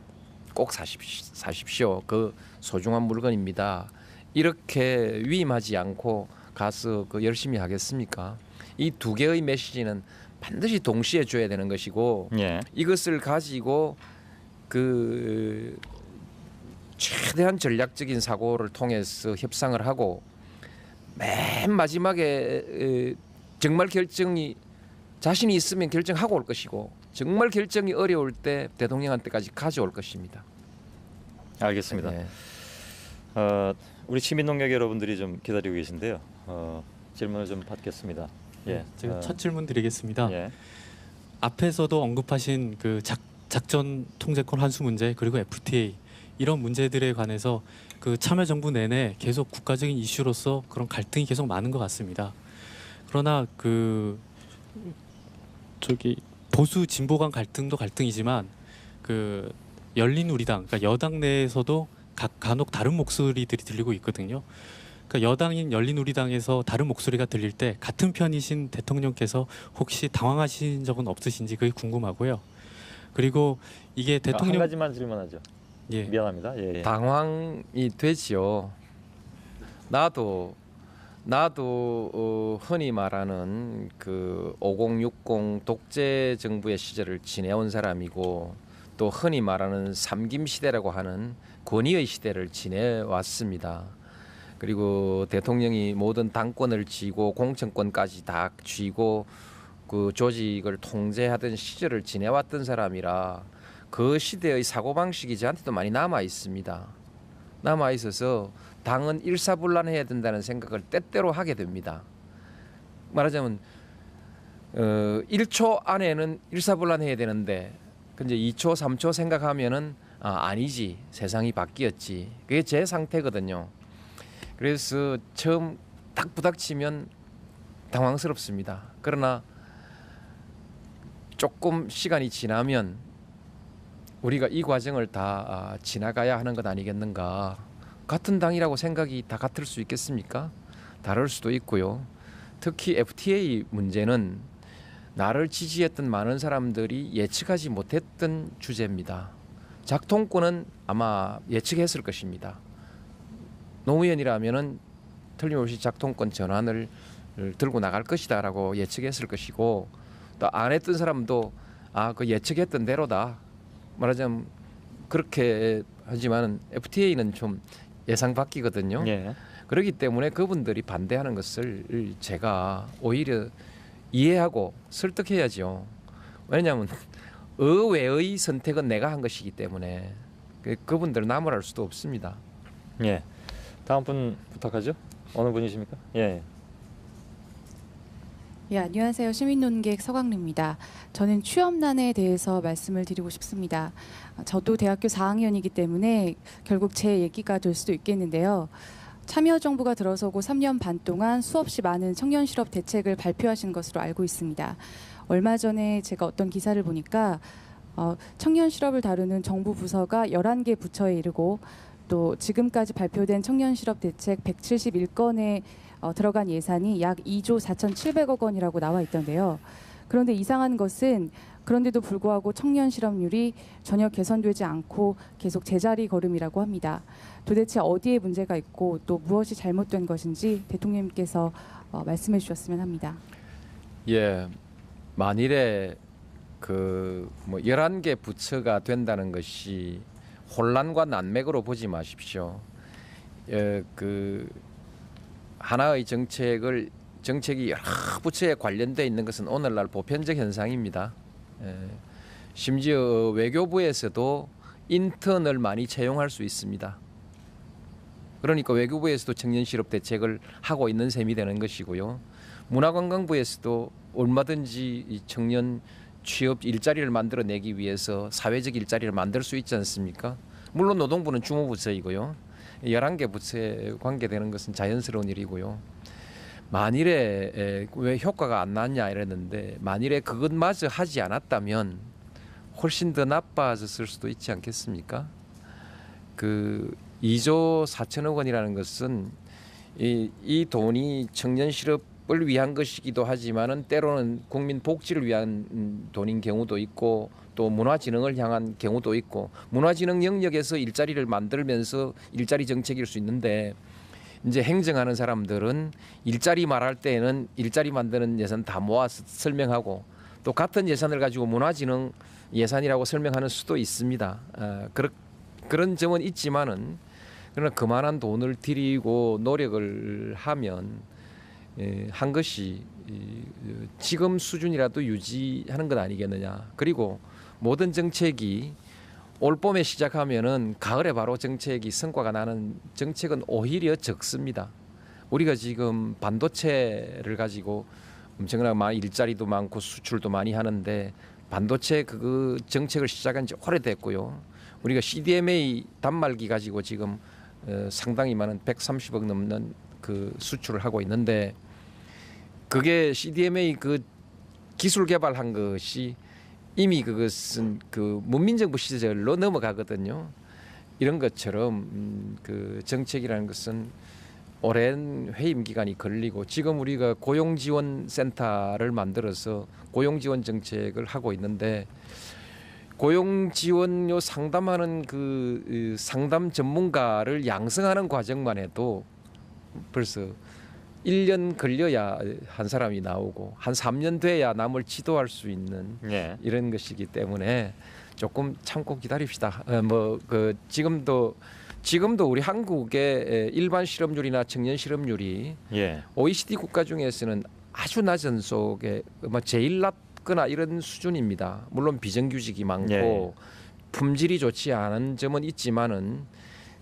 [SPEAKER 2] 꼭 사십시오. 그 소중한 물건입니다. 이렇게 위임하지 않고 가서 열심히 하겠습니까? 이 두 개의 메시지는 반드시 동시에 줘야 되는 것이고
[SPEAKER 1] 예.
[SPEAKER 2] 이것을 가지고 최대한 전략적인 사고를 통해서 협상을 하고 맨 마지막에 정말 결정이 자신이 있으면 결정하고 올 것이고 정말 결정이 어려울 때 대통령한테까지 가져올 것입니다.
[SPEAKER 1] 알겠습니다.
[SPEAKER 2] 네.
[SPEAKER 1] 우리 시민농객 여러분들이 좀 기다리고 계신데요. 질문을 좀 받겠습니다. 예.
[SPEAKER 3] 제가 첫 질문 드리겠습니다.
[SPEAKER 1] 예.
[SPEAKER 3] 앞에서도 언급하신 작전 통제권 환수 문제 그리고 FTA 이런 문제들에 관해서 참여정부 내내 계속 국가적인 이슈로서 그런 갈등이 계속 많은 것 같습니다. 그러나 보수 진보 간 갈등도 갈등이지만 열린우리당 그러니까 여당 내에서도 간혹 다른 목소리들이 들리고 있거든요. 그러니까 여당인 열린우리당에서 다른 목소리가 들릴 때 같은 편이신 대통령께서 혹시 당황하신 적은 없으신지 그게 궁금하고요. 그리고 이게 대통령
[SPEAKER 1] 한 가지만 질문하죠.
[SPEAKER 3] 예.
[SPEAKER 1] 미안합니다. 예.
[SPEAKER 2] 당황이 되지요. 나도 흔히 말하는 5060 독재 정부의 시절을 지내온 사람이고 또 흔히 말하는 삼김 시대라고 하는 권위의 시대를 지내왔습니다. 그리고 대통령이 모든 당권을 쥐고 공천권까지 다 쥐고 조직을 통제하던 시절을 지내왔던 사람이라 그 시대의 사고방식이 저한테도 많이 남아 있습니다. 남아 있어서 당은 일사불란해야 된다는 생각을 때때로 하게 됩니다. 말하자면 1초 안에는 일사불란해야 되는데 근데 2초, 3초 생각하면은 아니지 세상이 바뀌었지. 그게 제 상태거든요. 그래서 처음 딱 부닥치면 당황스럽습니다. 그러나 조금 시간이 지나면 우리가 이 과정을 다 지나가야 하는 것 아니겠는가. 같은 당이라고 생각이 다 같을 수 있겠습니까? 다를 수도 있고요. 특히 FTA 문제는 나를 지지했던 많은 사람들이 예측하지 못했던 주제입니다. 작동권은 아마 예측했을 것입니다. 노무현이라면은 틀림없이 작동권 전환을 들고 나갈 것이다라고 예측했을 것이고 또 안 했던 사람도 그 예측했던 대로다. 말하자면 그렇게 하지만 FTA는 좀 예상 밖이거든요.
[SPEAKER 1] 예.
[SPEAKER 2] 그렇기 때문에 그분들이 반대하는 것을 제가 오히려 이해하고 설득해야죠. 왜냐하면 의외의 선택은 내가 한 것이기 때문에 그분들은 나무랄 수도 없습니다.
[SPEAKER 1] 예. 다음 분 부탁하죠. 어느 분이십니까? 예.
[SPEAKER 4] 예, 안녕하세요. 시민논객 서강래입니다. 저는 취업난에 대해서 말씀을 드리고 싶습니다. 저도 대학교 4학년이기 때문에 결국 제 얘기가 될 수도 있겠는데요. 참여정부가 들어서고 3년 반 동안 수없이 많은 청년 실업 대책을 발표하신 것으로 알고 있습니다. 얼마 전에 제가 어떤 기사를 보니까 청년 실업을 다루는 정부 부서가 11개 부처에 이르고 또 지금까지 발표된 청년 실업 대책 171건에 들어간 예산이 약 2조 4,700억 원이라고 나와 있던데요. 그런데 이상한 것은 그런데도 불구하고 청년 실업률이 전혀 개선되지 않고 계속 제자리 걸음이라고 합니다. 도대체 어디에 문제가 있고 또 무엇이 잘못된 것인지 대통령님께서 말씀해 주셨으면 합니다.
[SPEAKER 2] 예, 만일에 그 뭐 11개 부처가 된다는 것이 혼란과 난맥으로 보지 마십시오. 그 하나의 정책이 여러 부처에 관련되어 있는 것은 오늘날 보편적 현상입니다. 심지어 외교부에서도 인턴을 많이 채용할 수 있습니다. 그러니까 외교부에서도 청년 실업 대책을 하고 있는 셈이 되는 것이고요. 문화관광부에서도 얼마든지 이 청년 취업 일자리를 만들어내기 위해서 사회적 일자리를 만들 수 있지 않습니까? 물론 노동부는 주무부처이고요. 11개 부처에 관계되는 것은 자연스러운 일이고요. 만일에 왜 효과가 안 났냐 이랬는데 만일에 그것마저 하지 않았다면 훨씬 더 나빠졌을 수도 있지 않겠습니까? 그 2조 4천억 원이라는 것은 이 돈이 청년 실업을 위한 것이기도 하지만은 때로는 국민 복지를 위한 돈인 경우도 있고 또 문화진흥을 향한 경우도 있고 문화진흥 영역에서 일자리를 만들면서 일자리 정책일 수 있는데 이제 행정하는 사람들은 일자리 말할 때에는 일자리 만드는 예산 다 모아서 설명하고 또 같은 예산을 가지고 문화진흥 예산이라고 설명하는 수도 있습니다. 그런 점은 있지만은 그러나 그만한 돈을 들이고 노력을 하면 한 것이 지금 수준이라도 유지하는 것 아니겠느냐. 그리고 모든 정책이 올 봄에 시작하면은 가을에 바로 정책이 성과가 나는 정책은 오히려 적습니다. 우리가 지금 반도체를 가지고 엄청나게 많이 일자리도 많고 수출도 많이 하는데 반도체 그 정책을 시작한 지 오래됐고요. 우리가 CDMA 단말기 가지고 지금 상당히 많은 130억 넘는 그 수출을 하고 있는데 그게 CDMA 그 기술 개발한 것이 이미 그것은 그 문민정부 시절로 넘어가거든요. 이런 것처럼 그 정책이라는 것은 오랜 회임 기간이 걸리고 지금 우리가 고용지원센터를 만들어서 고용지원 정책을 하고 있는데 고용지원료 상담하는 그 상담 전문가를 양성하는 과정만 해도 벌써 1년 걸려야 한 사람이 나오고 한 3년 돼야 남을 지도할 수 있는 이런 것이기 때문에 조금 참고 기다립시다. 지금도 우리 한국의 일반 실업률이나 청년 실업률이 OECD 국가 중에서는 아주 낮은 속에 제일 낮거나 이런 수준입니다. 물론 비정규직이 많고 품질이 좋지 않은 점은 있지만은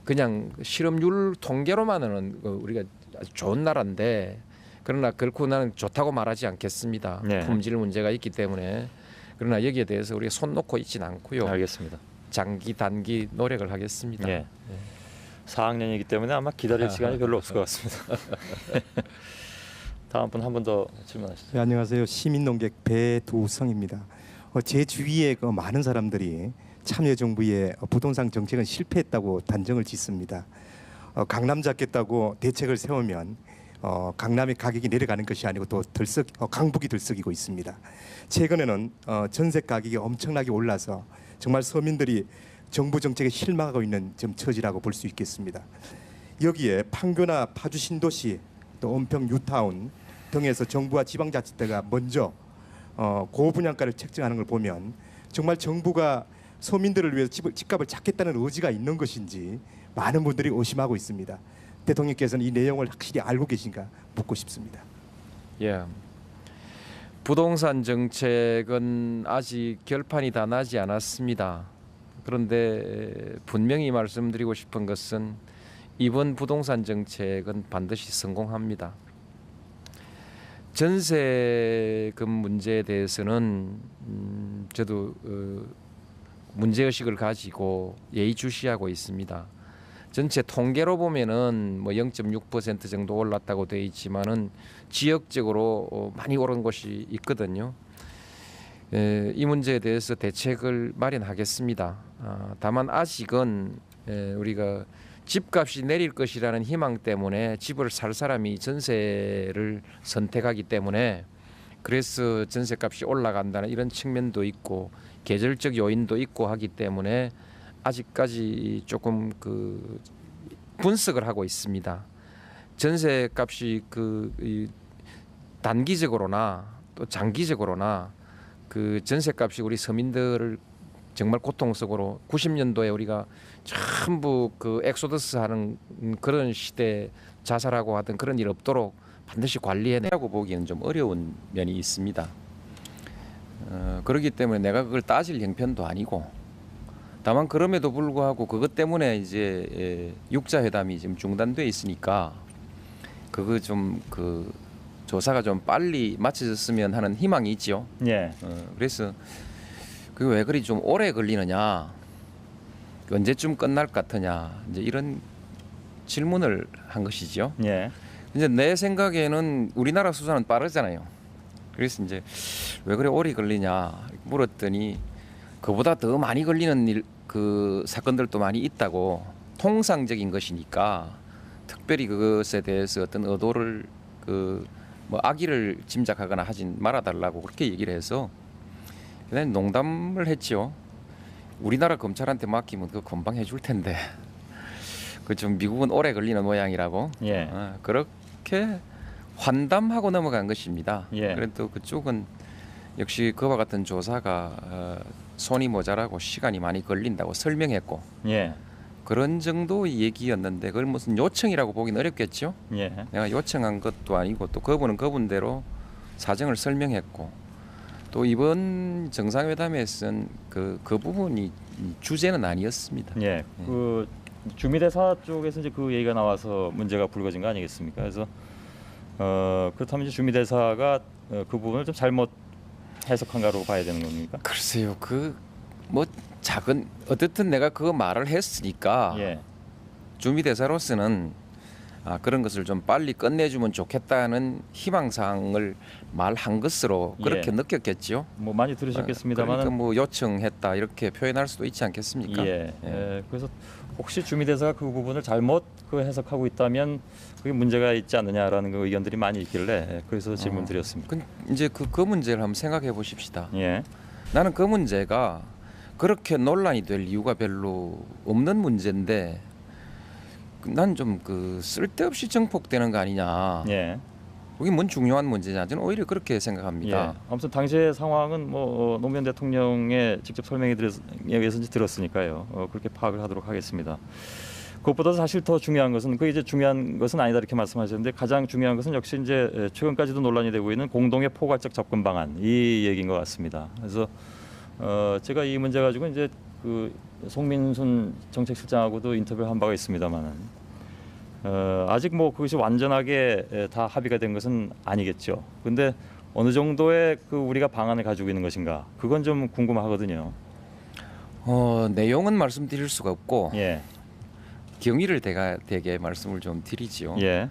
[SPEAKER 2] 그냥 실업률 통계로만은 우리가 아주 좋은 나라인데 그러나 결코 나는 좋다고 말하지 않겠습니다. 품질 문제가 있기 때문에 그러나 여기에 대해서 우리가 손 놓고 있지는 않고요.
[SPEAKER 1] 알겠습니다.
[SPEAKER 2] 장기 단기 노력을 하겠습니다.
[SPEAKER 1] 4학년이기 때문에 아마 기다릴 시간이 별로 없을 것 같습니다. 다음 분 한 분 더 질문하시죠.
[SPEAKER 5] 네, 안녕하세요. 시민논객 배두성입니다. 제 주위에 많은 사람들이 참여정부의 부동산 정책은 실패했다고 단정을 짓습니다. 강남 잡겠다고 대책을 세우면 강남의 가격이 내려가는 것이 아니고 또 강북이 들썩이고 있습니다. 최근에는 전세 가격이 엄청나게 올라서 정말 서민들이 정부 정책에 실망하고 있는 처지라고 볼 수 있겠습니다. 여기에 판교나 파주 신도시 또 은평 뉴타운 등에서 정부와 지방자치대가 먼저 고분양가를 책정하는 걸 보면 정말 정부가 서민들을 위해서 집값을 잡겠다는 의지가 있는 것인지 많은 분들이 의심하고 있습니다. 대통령께서는 이 내용을 확실히 알고 계신가 묻고 싶습니다.
[SPEAKER 2] 부동산 정책은 아직 결판이 다 나지 않았습니다. 그런데 분명히 말씀드리고 싶은 것은 이번 부동산 정책은 반드시 성공합니다. 전세금 문제에 대해서는 저도 문제의식을 가지고 예의주시하고 있습니다. 전체 통계로 보면은 뭐 0.6% 정도 올랐다고 되어 있지만은 지역적으로 많이 오른 곳이 있거든요. 이 문제에 대해서 대책을 마련하겠습니다. 다만 아직은 우리가 집값이 내릴 것이라는 희망 때문에 집을 살 사람이 전세를 선택하기 때문에 그래서 전세값이 올라간다는 이런 측면도 있고 계절적 요인도 있고 하기 때문에 아직까지 조금 그 분석을 하고 있습니다. 전세값이 단기적으로나 또 장기적으로나 그 전세값이 우리 서민들을 정말 고통스러워 90년도에 우리가 전부 그 엑소더스 하는 그런 시대 자살하고 하던 그런 일 없도록 반드시 관리해내라고 보기에는 좀 어려운 면이 있습니다. 그렇기 때문에 내가 그걸 따질 형편도 아니고 다만 그럼에도 불구하고 그것 때문에 이제 육자 회담이 지금 중단돼 있으니까 그거 좀 그 조사가 좀 빨리 마쳐졌으면 하는 희망이 있죠.
[SPEAKER 1] 예.
[SPEAKER 2] 그래서 그게 왜 그리 좀 오래 걸리느냐, 언제쯤 끝날 것 같으냐, 이제 이런 질문을 한 것이죠.
[SPEAKER 1] 예.
[SPEAKER 2] 이제 내 생각에는 우리나라 수사는 빠르잖아요. 그래서 이제 왜 그래 오래 걸리냐 물었더니 그보다 더 많이 걸리는 그 사건들도 많이 있다고, 통상적인 것이니까 특별히 그것에 대해서 어떤 의도를 뭐 악의를 짐작하거나 하진 말아달라고 그렇게 얘기를 해서 그냥 농담을 했지요. 우리나라 검찰한테 맡기면 그거 금방 해줄 텐데 그 좀 미국은 오래 걸리는 모양이라고.
[SPEAKER 1] 예.
[SPEAKER 2] 그렇게 환담하고 넘어간 것입니다.
[SPEAKER 1] 예.
[SPEAKER 2] 그래도 그쪽은 역시 그와 같은 조사가 손이 모자라고 시간이 많이 걸린다고 설명했고
[SPEAKER 1] 예.
[SPEAKER 2] 그런 정도의 얘기였는데 그걸 무슨 요청이라고 보기는 어렵겠죠.
[SPEAKER 1] 예.
[SPEAKER 2] 내가 요청한 것도 아니고 또 그분은 그분대로 사정을 설명했고 또 이번 정상회담에서는 그 부분이 주제는 아니었습니다.
[SPEAKER 1] 예. 그 주미대사 쪽에서 이제 그 얘기가 나와서 문제가 불거진 거 아니겠습니까? 그래서 그렇다면 이제 주미대사가 그 부분을 좀 잘못 해석한가로 봐야 되는 겁니까?
[SPEAKER 2] 글쎄요, 그 뭐 작은 어쨌든 내가 그 말을 했으니까
[SPEAKER 1] 예.
[SPEAKER 2] 주미대사로서는 그런 것을 좀 빨리 끝내주면 좋겠다는 희망사항을 말한 것으로 그렇게
[SPEAKER 1] 예.
[SPEAKER 2] 느꼈겠지요.
[SPEAKER 1] 뭐 많이 들으셨겠습니다만
[SPEAKER 2] 그러니까 뭐 요청했다 이렇게 표현할 수도 있지 않겠습니까?
[SPEAKER 1] 예. 그래서 혹시 주미대사가 그 부분을 잘못 그 해석하고 있다면 그게 문제가 있지 않느냐라는 그 의견들이 많이 있길래 그래서 질문드렸습니다.
[SPEAKER 2] 이제 그 문제를 한번 생각해 보십시다.
[SPEAKER 1] 예.
[SPEAKER 2] 나는 그 문제가 그렇게 논란이 될 이유가 별로 없는 문제인데 난 좀 그 쓸데없이 정폭되는 거 아니냐.
[SPEAKER 1] 예.
[SPEAKER 2] 그게 뭔 중요한 문제냐. 저는 오히려 그렇게 생각합니다.
[SPEAKER 1] 예. 아무튼 당시의 상황은 뭐 노무현 대통령의 직접 설명에 의해서 들었으니까요. 그렇게 파악을 하도록 하겠습니다. 그것보다 사실 더 중요한 것은 그 이제 중요한 것은 아니다 이렇게 말씀하셨는데 가장 중요한 것은 역시 이제 최근까지도 논란이 되고 있는 공동의 포괄적 접근 방안 이 얘기인 것 같습니다. 그래서 제가 이 문제 가지고 이제 그 송민순 정책실장하고도 인터뷰를 한 바가 있습니다만은 아직 뭐 그것이 완전하게 다 합의가 된 것은 아니겠죠. 근데 어느 정도의 그 우리가 방안을 가지고 있는 것인가 그건 좀 궁금하거든요.
[SPEAKER 2] 내용은 말씀드릴 수가 없고
[SPEAKER 1] 예.
[SPEAKER 2] 경위를 대개 말씀을 좀 드리지요.
[SPEAKER 1] 예.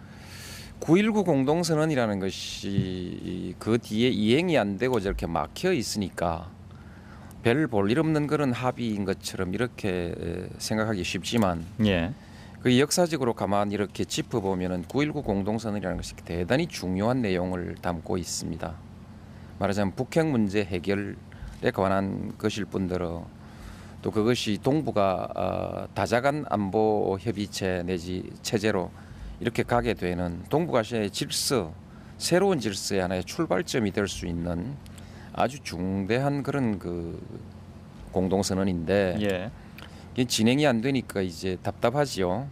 [SPEAKER 2] 9.19 공동선언이라는 것이 그 뒤에 이행이 안 되고 저렇게 막혀 있으니까 별 볼 일 없는 그런 합의인 것처럼 이렇게 생각하기 쉽지만
[SPEAKER 1] 예.
[SPEAKER 2] 그 역사적으로 가만히 이렇게 짚어보면은 9.19 공동선언이라는 것이 대단히 중요한 내용을 담고 있습니다. 말하자면 북핵 문제 해결에 관한 것일 뿐더러 또 그것이 동북아 다자간 안보 협의체 내지 체제로 이렇게 가게 되는 동북아시아의 질서, 새로운 질서의 하나의 출발점이 될 수 있는 아주 중대한 그런 그 공동선언인데
[SPEAKER 1] 예.
[SPEAKER 2] 이게 진행이 안 되니까 이제 답답하지요.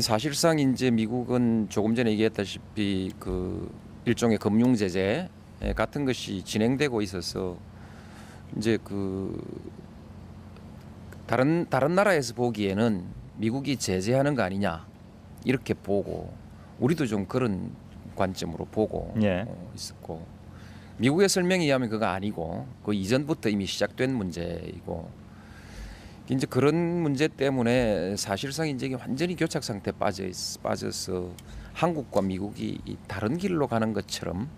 [SPEAKER 2] 사실상 이제 미국은 조금 전에 얘기했다시피 그 일종의 금융 제재 같은 것이 진행되고 있어서 이제 그 다른 나라에서 보기에는 미국이 제재하는 거 아니냐 이렇게 보고 우리도 좀 그런 관점으로 보고
[SPEAKER 1] 예.
[SPEAKER 2] 있었고 미국의 설명에 의하면 그거 아니고 그 이전부터 이미 시작된 문제이고 이제 그런 문제 때문에 사실상 이제 이게 완전히 교착 상태에 빠져서 한국과 미국이 다른 길로 가는 것처럼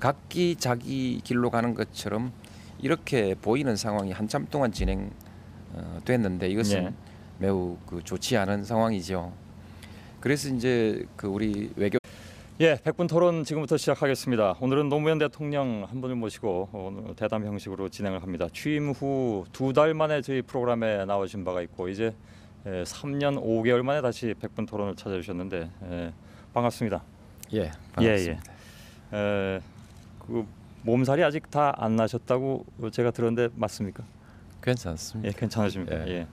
[SPEAKER 2] 각기 자기 길로 가는 것처럼 이렇게 보이는 상황이 한참 동안 진행됐는데 이것은
[SPEAKER 1] 예.
[SPEAKER 2] 매우 좋지 않은 상황이죠. 그래서 이제 우리 외교
[SPEAKER 1] 예, 100분 토론 지금부터 시작하겠습니다. 오늘은 노무현 대통령 한 분을 모시고 오늘 대담 형식으로 진행을 합니다. 취임 후 2달 만에 저희 프로그램에 나오신 바가 있고 이제 3년 5개월 만에 다시 100분 토론을 찾아주셨는데 반갑습니다.
[SPEAKER 2] 예, 반갑습니다.
[SPEAKER 1] 그 몸살이 아직 다 안 나셨다고 제가 들었는데 맞습니까?
[SPEAKER 2] 괜찮습니다.
[SPEAKER 1] 예, 괜찮으십니까?
[SPEAKER 2] 예.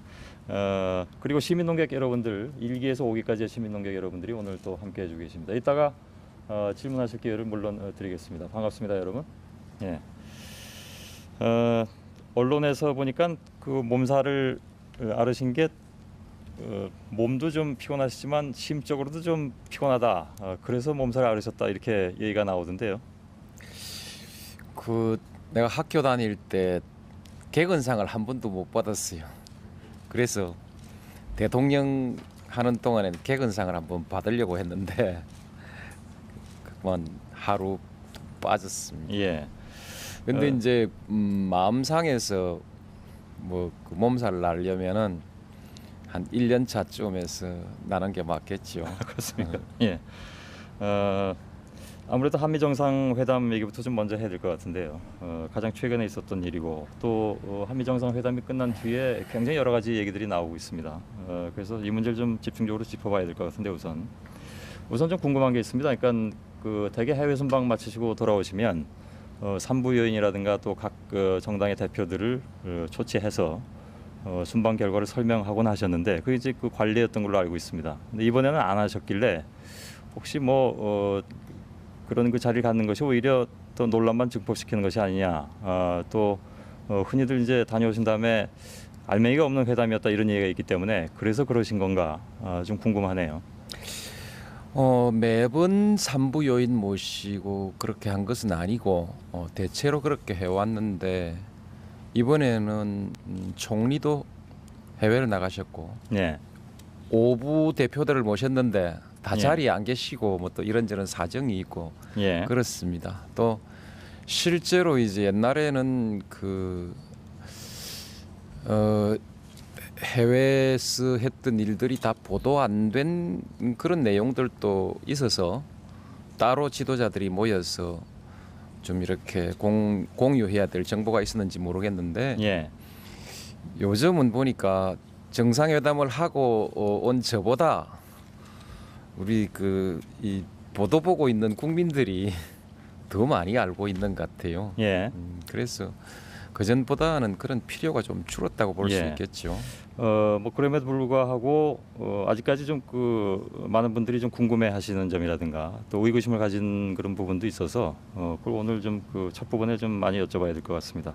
[SPEAKER 1] 그리고 시민농객 여러분들 1기에서 5기까지의 시민농객 여러분들이 오늘 또 함께해 주고 계십니다. 이따가 질문하실 기회를 물론 드리겠습니다. 반갑습니다, 여러분. 예. 언론에서 보니까 그 몸살을 앓으신 게 몸도 좀 피곤하시지만 심적으로도 좀 피곤하다. 그래서 몸살을 앓으셨다 이렇게 얘기가 나오던데요.
[SPEAKER 2] 내가 학교 다닐 때 개근상을 한 번도 못 받았어요. 그래서 대통령 하는 동안에 개근상을 한번 받으려고 했는데 그만 하루 빠졌습니다.
[SPEAKER 1] 예.
[SPEAKER 2] 근데 이제 마음 상해서 그 몸살을 앓려면은 한 1년 차쯤에서 나는 게 맞겠죠.
[SPEAKER 1] 그렇습니까? 예. 아무래도 한미 정상회담 얘기부터 좀 먼저 해야 될 것 같은데요. 가장 최근에 있었던 일이고 또 한미 정상회담이 끝난 뒤에 굉장히 여러 가지 얘기들이 나오고 있습니다. 그래서 이 문제를 좀 집중적으로 짚어봐야 될 것 같은데 우선 좀 궁금한 게 있습니다. 그러니까 그 대개 해외 순방 마치시고 돌아오시면 산부 요인이라든가 또 각 정당의 대표들을 초치해서 순방 결과를 설명하곤 하셨는데 그게 이제 그 관례였던 걸로 알고 있습니다. 근데 이번에는 안 하셨길래 혹시 그런 그 자리를 갖는 것이 오히려 또 논란만 증폭시키는 것이 아니냐. 또 흔히들 이제 다녀오신 다음에 알맹이가 없는 회담이었다 이런 얘기가 있기 때문에 그래서 그러신 건가 좀 궁금하네요.
[SPEAKER 2] 매번 산부 요인 모시고 그렇게 한 것은 아니고 대체로 그렇게 해왔는데 이번에는 총리도 해외를 나가셨고
[SPEAKER 1] 네.
[SPEAKER 2] 5부 대표들을 모셨는데 다
[SPEAKER 1] 예.
[SPEAKER 2] 자리에 안 계시고 또 이런저런 사정이 있고
[SPEAKER 1] 예.
[SPEAKER 2] 그렇습니다. 또 실제로 이제 옛날에는 해외에서 했던 일들이 다 보도 안 된 그런 내용들도 있어서 따로 지도자들이 모여서 좀 이렇게 공유해야 될 정보가 있었는지 모르겠는데
[SPEAKER 1] 예.
[SPEAKER 2] 요즘은 보니까 정상회담을 하고 온 저보다 우리 이 보도 보고 있는 국민들이 더 많이 알고 있는 것 같아요.
[SPEAKER 1] 예.
[SPEAKER 2] 그래서 그전보다는 그런 필요가 좀 줄었다고 볼 수
[SPEAKER 1] 예.
[SPEAKER 2] 있겠죠.
[SPEAKER 1] 그럼에도 불구하고 아직까지 좀 많은 분들이 좀 궁금해하시는 점이라든가 또 의구심을 가진 그런 부분도 있어서 그걸 오늘 좀 첫 부분에 좀 많이 여쭤봐야 될 것 같습니다.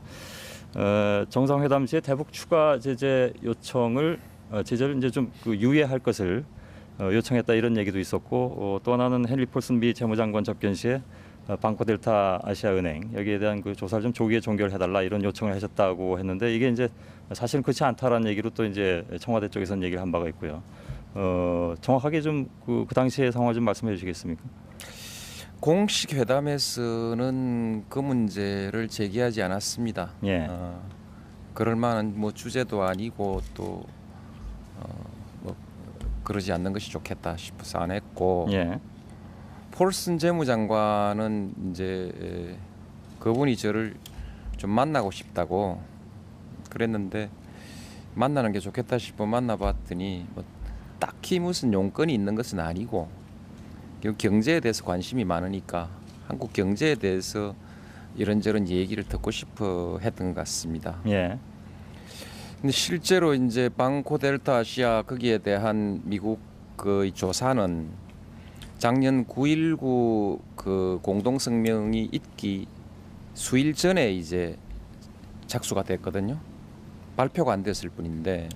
[SPEAKER 1] 정상회담 시에 대북 추가 제재 요청을 제재를 이제 좀 유예할 것을 요청했다 이런 얘기도 있었고 또 하나는 헨리 폴슨 미 재무장관 접견 시에 방코델타 아시아은행 여기에 대한 그 조사를 좀 조기에 종결해달라 이런 요청을 하셨다고 했는데 이게 이제 사실은 그렇지 않다라는 얘기로 또 이제 청와대 쪽에서는 얘기를 한 바가 있고요. 정확하게 좀 그 당시의 상황 좀 말씀해 주시겠습니까?
[SPEAKER 2] 공식 회담에서는 그 문제를 제기하지 않았습니다.
[SPEAKER 1] 예.
[SPEAKER 2] 그럴 만한 주제도 아니고 또 그러지 않는 것이 좋겠다 싶어서 안 했고.
[SPEAKER 1] 예.
[SPEAKER 2] 폴슨 재무장관은 이제 그분이 저를 좀 만나고 싶다고 그랬는데 만나는 게 좋겠다 싶어 만나봤더니 딱히 무슨 용건이 있는 것은 아니고 경제에 대해서 관심이 많으니까 한국 경제에 대해서 이런저런 얘기를 듣고 싶어 했던 것 같습니다.
[SPEAKER 1] 예.
[SPEAKER 2] 근데 실제로 이제 방코델타 아시아 거기에 대한 미국 그 조사는 작년 9.19 그 공동 성명이 있기 수일 전에 이제 착수가 됐거든요. 발표가 안 됐을 뿐인데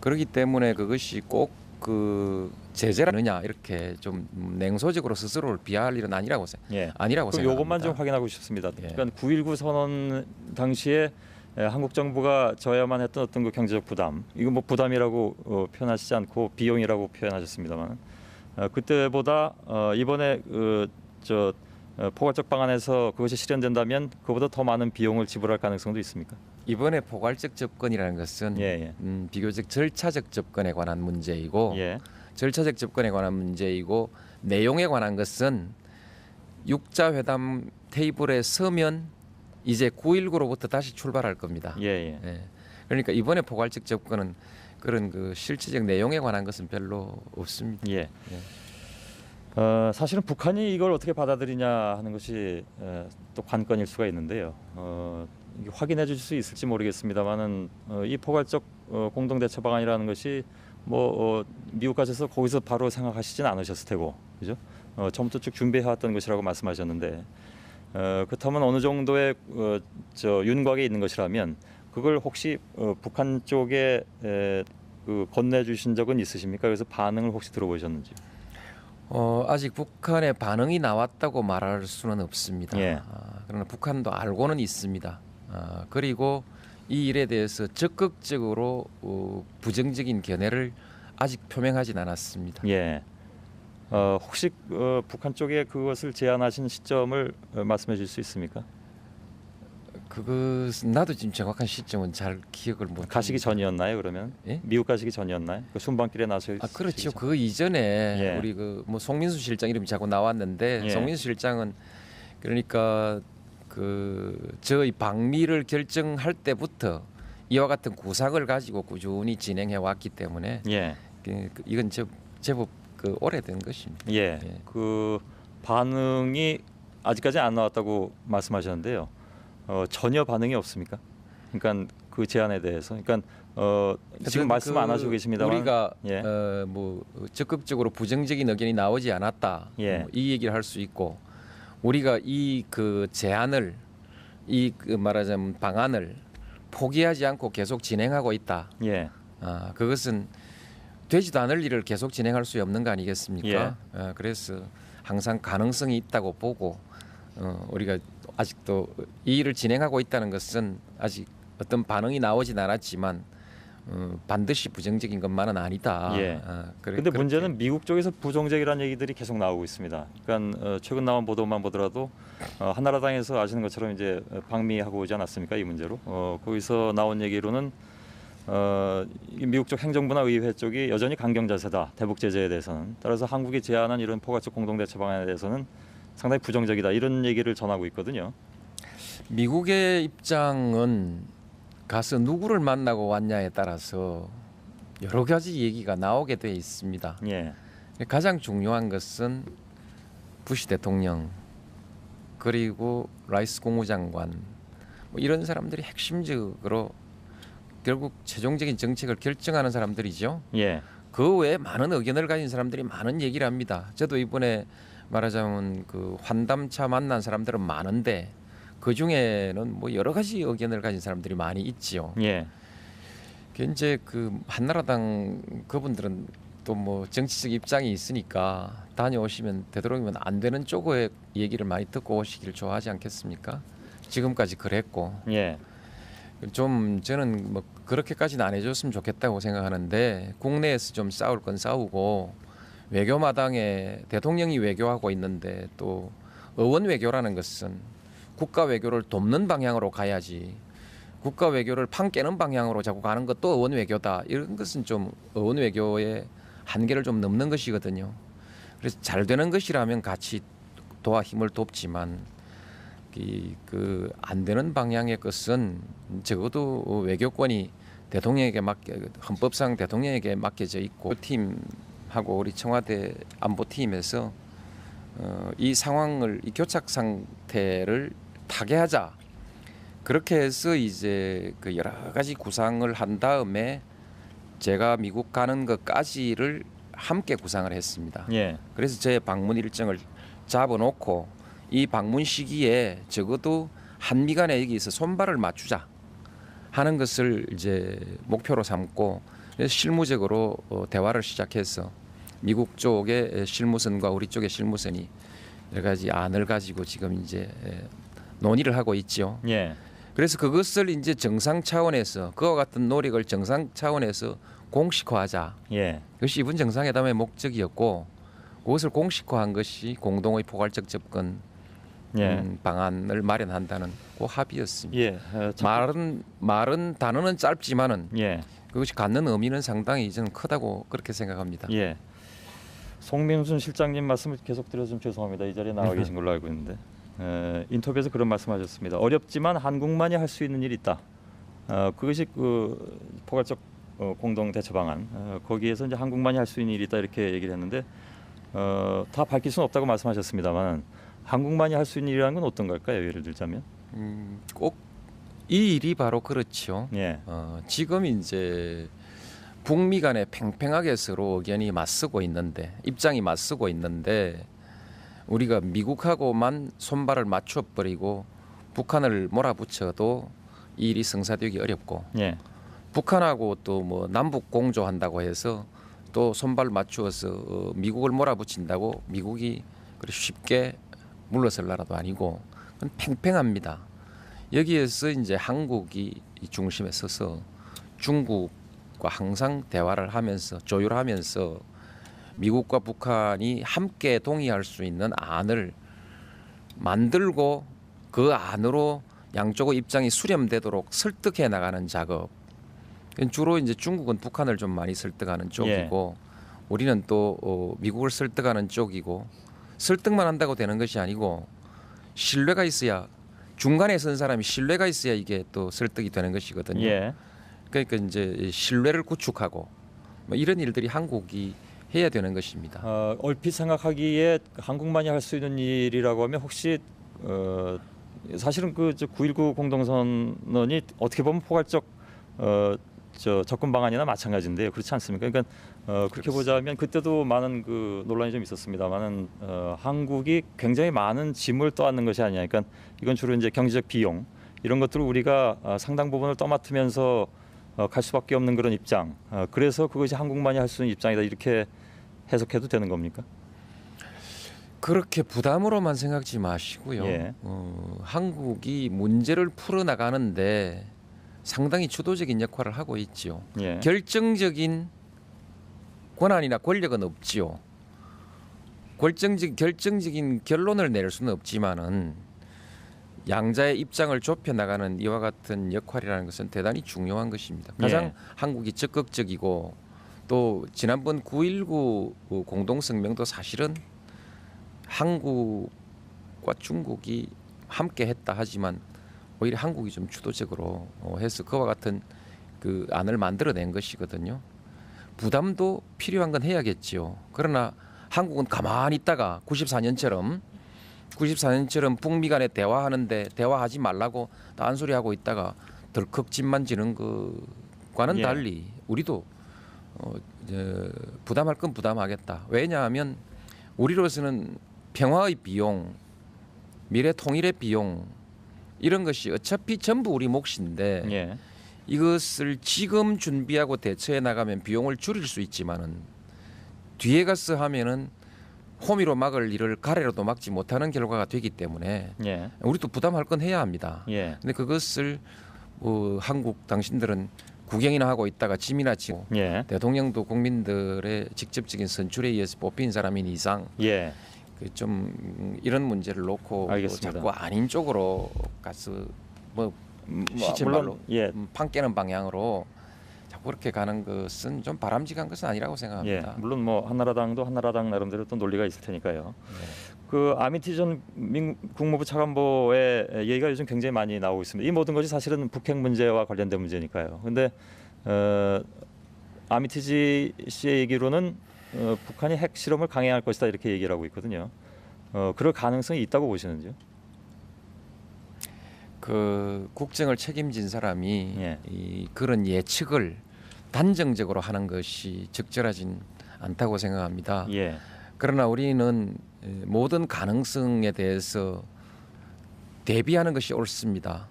[SPEAKER 2] 그렇기 때문에 그것이 꼭 그 제재라느냐 이렇게 좀 냉소적으로 스스로를 비하할 일은 아니라고
[SPEAKER 1] 예.
[SPEAKER 2] 아니라고
[SPEAKER 1] 그럼
[SPEAKER 2] 생각합니다.
[SPEAKER 1] 요것만 좀 확인하고 싶습니다.
[SPEAKER 2] 예.
[SPEAKER 1] 그러니까 9.19 선언 당시에 한국 정부가 져야만 했던 어떤 그 경제적 부담, 이거 뭐 부담이라고 표현하시지 않고 비용이라고 표현하셨습니다만, 그때보다 이번에 포괄적 방안에서 그것이 실현된다면 그보다 더 많은 비용을 지불할 가능성도 있습니까?
[SPEAKER 2] 이번에 포괄적 접근이라는 것은
[SPEAKER 1] 예,
[SPEAKER 2] 비교적 절차적 접근에 관한 문제이고
[SPEAKER 1] 예,
[SPEAKER 2] 절차적 접근에 관한 문제이고 내용에 관한 것은 6자 회담 테이블에 서면 이제 9.19로부터 다시 출발할 겁니다.
[SPEAKER 1] 예, 예.
[SPEAKER 2] 예. 그러니까 이번에 포괄적 접근은 그런 그 실체적 내용에 관한 것은 별로 없습니다.
[SPEAKER 1] 예. 사실은 북한이 이걸 어떻게 받아들이냐 하는 것이 또 관건일 수가 있는데요. 이게 확인해 주실 수 있을지 모르겠습니다만은 이 포괄적 공동 대처 방안이라는 것이 미국 가셔서 거기서 바로 생각하시진 않으셨을 테고, 그죠? 처음부터 쭉 준비해 왔던 것이라고 말씀하셨는데, 그렇다면 어느 정도의 윤곽에 있는 것이라면 그걸 혹시 북한 쪽에 건네 주신 적은 있으십니까? 그래서 반응을 혹시 들어보셨는지?
[SPEAKER 2] 아직 북한의 반응이 나왔다고 말할 수는 없습니다.
[SPEAKER 1] 예.
[SPEAKER 2] 그러나 북한도 알고는 있습니다. 그리고 이 일에 대해서 적극적으로 부정적인 견해를 아직 표명하진 않았습니다.
[SPEAKER 1] 예. 혹시 북한 쪽에 그것을 제안하신 시점을 말씀해 주실 수 있습니까?
[SPEAKER 2] 그것은 나도 지금 정확한 시점은 잘 기억을 못.
[SPEAKER 1] 가시기 전이었나요? 그러면
[SPEAKER 2] 예?
[SPEAKER 1] 미국 가시기 전이었나요? 그 순방길에 나서.
[SPEAKER 2] 그렇죠. 그 이전에
[SPEAKER 1] 예.
[SPEAKER 2] 우리 뭐 송민수 실장 이름이 자꾸 나왔는데
[SPEAKER 1] 예.
[SPEAKER 2] 송민수 실장은 그러니까 저희 방미를 결정할 때부터 이와 같은 구상을 가지고 꾸준히 진행해 왔기 때문에
[SPEAKER 1] 예.
[SPEAKER 2] 이건 제법 오래된 것입니다.
[SPEAKER 1] 예.
[SPEAKER 2] 예.
[SPEAKER 1] 그 반응이 아직까지 안 나왔다고 말씀하셨는데요. 전혀 반응이 없습니까? 그러니까 그 제안에 대해서. 그러니까 지금 말씀 안 하시고 계십니다만
[SPEAKER 2] 우리가
[SPEAKER 1] 예.
[SPEAKER 2] 뭐 적극적으로 부정적인 의견이 나오지 않았다.
[SPEAKER 1] 예.
[SPEAKER 2] 이 얘기를 할 수 있고 우리가 이 제안을 말하자면 방안을 포기하지 않고 계속 진행하고 있다.
[SPEAKER 1] 예.
[SPEAKER 2] 그것은 되지도 않을 일을 계속 진행할 수 없는 거 아니겠습니까?
[SPEAKER 1] 예.
[SPEAKER 2] 그래서 항상 가능성이 있다고 보고 우리가 아직도 이 일을 진행하고 있다는 것은 아직 어떤 반응이 나오진 않았지만 반드시 부정적인 것만은 아니다.
[SPEAKER 1] 예. 그런데 문제는 미국 쪽에서 부정적이라는 얘기들이 계속 나오고 있습니다. 그러니까 최근 나온 보도만 보더라도 한나라당에서 아시는 것처럼 이제 방미하고 오지 않았습니까? 이 문제로. 거기서 나온 얘기로는 미국 쪽 행정부나 의회 쪽이 여전히 강경 자세다. 대북 제재에 대해서는. 따라서 한국이 제안한 이런 포괄적 공동 대처 방안에 대해서는 상당히 부정적이다. 이런 얘기를 전하고 있거든요.
[SPEAKER 2] 미국의 입장은 가서 누구를 만나고 왔냐에 따라서 여러 가지 얘기가 나오게 돼 있습니다.
[SPEAKER 1] 예.
[SPEAKER 2] 가장 중요한 것은 부시 대통령 그리고 라이스 국무장관 뭐 이런 사람들이 핵심적으로 결국 최종적인 정책을 결정하는 사람들이죠.
[SPEAKER 1] 예.
[SPEAKER 2] 그 외에 많은 의견을 가진 사람들이 많은 얘기를 합니다. 저도 이번에 말하자면 환담차 만난 사람들은 많은데 그 중에는 뭐 여러 가지 의견을 가진 사람들이 많이 있지요.
[SPEAKER 1] 예.
[SPEAKER 2] 이제 한나라당 그분들은 또 뭐 정치적 입장이 있으니까 다녀오시면 되도록이면 안 되는 쪽의 얘기를 많이 듣고 오시길 좋아하지 않겠습니까? 지금까지 그랬고
[SPEAKER 1] 예.
[SPEAKER 2] 좀 저는 뭐 그렇게까지는 안 해줬으면 좋겠다고 생각하는데 국내에서 좀 싸울 건 싸우고 외교마당에 대통령이 외교하고 있는데 또 의원 외교라는 것은 국가 외교를 돕는 방향으로 가야지 국가 외교를 판 깨는 방향으로 자꾸 가는 것도 의원 외교다. 이런 것은 좀 의원 외교의 한계를 좀 넘는 것이거든요. 그래서 잘 되는 것이라면 같이 도와 힘을 돕지만 안 되는 방향의 것은 적어도 외교권이 대통령에게 헌법상 대통령에게 맡겨져 있고 팀하고 우리 청와대 안보팀에서 이 상황을 이 교착 상태를 타개하자. 그렇게 해서 이제 여러 가지 구상을 한 다음에 제가 미국 가는 것까지를 함께 구상을 했습니다.
[SPEAKER 1] 예.
[SPEAKER 2] 그래서 제 방문 일정을 잡아놓고 이 방문 시기에 적어도 한미 간에 여기서 손발을 맞추자 하는 것을 이제 목표로 삼고 그래서 실무적으로 대화를 시작해서 미국 쪽의 실무선과 우리 쪽의 실무선이 여러 가지 안을 가지고 지금 이제 논의를 하고 있죠.
[SPEAKER 1] 예.
[SPEAKER 2] 그래서 그것을 이제 정상 차원에서 그와 같은 노력을 정상 차원에서 공식화하자.
[SPEAKER 1] 예.
[SPEAKER 2] 그것이 이번 정상회담의 목적이었고 그것을 공식화한 것이 공동의 포괄적 접근
[SPEAKER 1] 예.
[SPEAKER 2] 방안을 마련한다는 그 합의였습니다.
[SPEAKER 1] 예.
[SPEAKER 2] 말은 단어는 짧지만은
[SPEAKER 1] 예.
[SPEAKER 2] 그것이 갖는 의미는 상당히 저는 크다고 그렇게 생각합니다.
[SPEAKER 1] 예. 송민순 실장님 말씀을 계속 드려서 좀 죄송합니다. 이 자리에 나와 계신 걸로 알고 있는데 인터뷰에서 그런 말씀하셨습니다. 어렵지만 한국만이 할 수 있는 일이 있다. 그것이 그 포괄적 공동 대처 방안. 거기에서 이제 한국만이 할 수 있는 일이 있다 이렇게 얘기를 했는데 다 밝힐 수는 없다고 말씀하셨습니다만 한국만이 할 수 있는 일이라는 건 어떤 걸까요? 예를 들자면.
[SPEAKER 2] 꼭 이 일이 바로 그렇죠.
[SPEAKER 1] 예.
[SPEAKER 2] 지금 이제 북미 간에 팽팽하게 서로 의견이 맞서고 있는데 입장이 맞서고 있는데 우리가 미국하고만 손발을 맞춰 버리고 북한을 몰아붙여도 이 일이 성사되기 어렵고
[SPEAKER 1] 예.
[SPEAKER 2] 북한하고 또 뭐 남북 공조한다고 해서 또 손발 맞추어서 미국을 몰아붙인다고 미국이 그렇게 쉽게 물러설 나라도 아니고 그건 팽팽합니다. 여기에서 이제 한국이 이 중심에 서서 중국과 항상 대화를 하면서 조율하면서 미국과 북한이 함께 동의할 수 있는 안을 만들고 그 안으로 양쪽의 입장이 수렴되도록 설득해 나가는 작업. 주로 이제 중국은 북한을 좀 많이 설득하는 쪽이고 우리는 또 미국을 설득하는 쪽이고 설득만 한다고 되는 것이 아니고 신뢰가 있어야 중간에 선 사람이 신뢰가 있어야 이게 또 설득이 되는 것이거든요.
[SPEAKER 1] 예.
[SPEAKER 2] 그러니까 이제 신뢰를 구축하고 뭐 이런 일들이 한국이 해야 되는 것입니다.
[SPEAKER 1] 얼핏 생각하기에 한국만이 할 수 있는 일이라고 하면 혹시 사실은 그 9.19 공동선언이 어떻게 보면 포괄적 접근 방안이나 마찬가지인데요. 그렇지 않습니까? 그러니까 그렇게 보자면 그때도 많은 그 논란이 좀 있었습니다만은 한국이 굉장히 많은 짐을 떠안는 것이 아니냐. 그러니까 이건 주로 이제 경제적 비용 이런 것들을 우리가 상당 부분을 떠맡으면서 갈 수밖에 없는 그런 입장. 그래서 그것이 한국만이 할 수 있는 입장이다. 이렇게 해석해도 되는 겁니까?
[SPEAKER 2] 그렇게 부담으로만 생각지 마시고요.
[SPEAKER 1] 예.
[SPEAKER 2] 한국이 문제를 풀어나가는데 상당히 주도적인 역할을 하고 있지요.
[SPEAKER 1] 예.
[SPEAKER 2] 결정적인 권한이나 권력은 없지요. 결정적인 결론을 내릴 수는 없지만은 양자의 입장을 좁혀 나가는 이와 같은 역할이라는 것은 대단히 중요한 것입니다. 가장
[SPEAKER 1] 예.
[SPEAKER 2] 한국이 적극적이고 또 지난번 9.19 공동성명도 사실은 한국과 중국이 함께 했다 하지만 오히려 한국이 좀 주도적으로 해서 그와 같은 그 안을 만들어낸 것이거든요. 부담도 필요한 건 해야겠지요. 그러나 한국은 가만히 있다가 94년처럼 북미 간에 대화하는데 대화하지 말라고 딴소리하고 있다가 덜컥 집만 지는 것과는
[SPEAKER 1] 예.
[SPEAKER 2] 달리 우리도 부담할 건 부담하겠다. 왜냐하면 우리로서는 평화의 비용, 미래 통일의 비용 이런 것이 어차피 전부 우리 몫인데
[SPEAKER 1] 예.
[SPEAKER 2] 이것을 지금 준비하고 대처해 나가면 비용을 줄일 수 있지만은 뒤에 가서 하면은 호미로 막을 일을 가래로도 막지 못하는 결과가 되기 때문에
[SPEAKER 1] 예.
[SPEAKER 2] 우리도 부담할 건 해야 합니다.
[SPEAKER 1] 예.
[SPEAKER 2] 근데 그것을 한국 당신들은 구경이나 하고 있다가 짐이나 지고
[SPEAKER 1] 예.
[SPEAKER 2] 대통령도 국민들의 직접적인 선출에 의해서 뽑힌 사람인 이상
[SPEAKER 1] 예.
[SPEAKER 2] 좀 이런 문제를 놓고
[SPEAKER 1] 알겠습니다.
[SPEAKER 2] 자꾸 아닌 쪽으로 가서 시체
[SPEAKER 1] 물론
[SPEAKER 2] 말로
[SPEAKER 1] 예.
[SPEAKER 2] 판 깨는 방향으로 자꾸 그렇게 가는 것은 좀 바람직한 것은 아니라고
[SPEAKER 1] 예,
[SPEAKER 2] 생각합니다.
[SPEAKER 1] 물론 뭐 한나라당도 한나라당 나름대로 또 논리가 있을 테니까요. 그 아미티 전 국무부 차관보의 얘기가 요즘 굉장히 많이 나오고 있습니다. 이 모든 것이 사실은 북핵 문제와 관련된 문제니까요. 그런데 아미티지 씨의 얘기로는 북한이 핵 실험을 강행할 것이다 이렇게 얘기를 하고 있거든요. 그럴 가능성이 있다고 보시는지요?
[SPEAKER 2] 그 국정을 책임진 사람이
[SPEAKER 1] 예.
[SPEAKER 2] 그런 예측을 단정적으로 하는 것이 적절하진 않다고 생각합니다.
[SPEAKER 1] 예.
[SPEAKER 2] 그러나 우리는 모든 가능성에 대해서 대비하는 것이 옳습니다.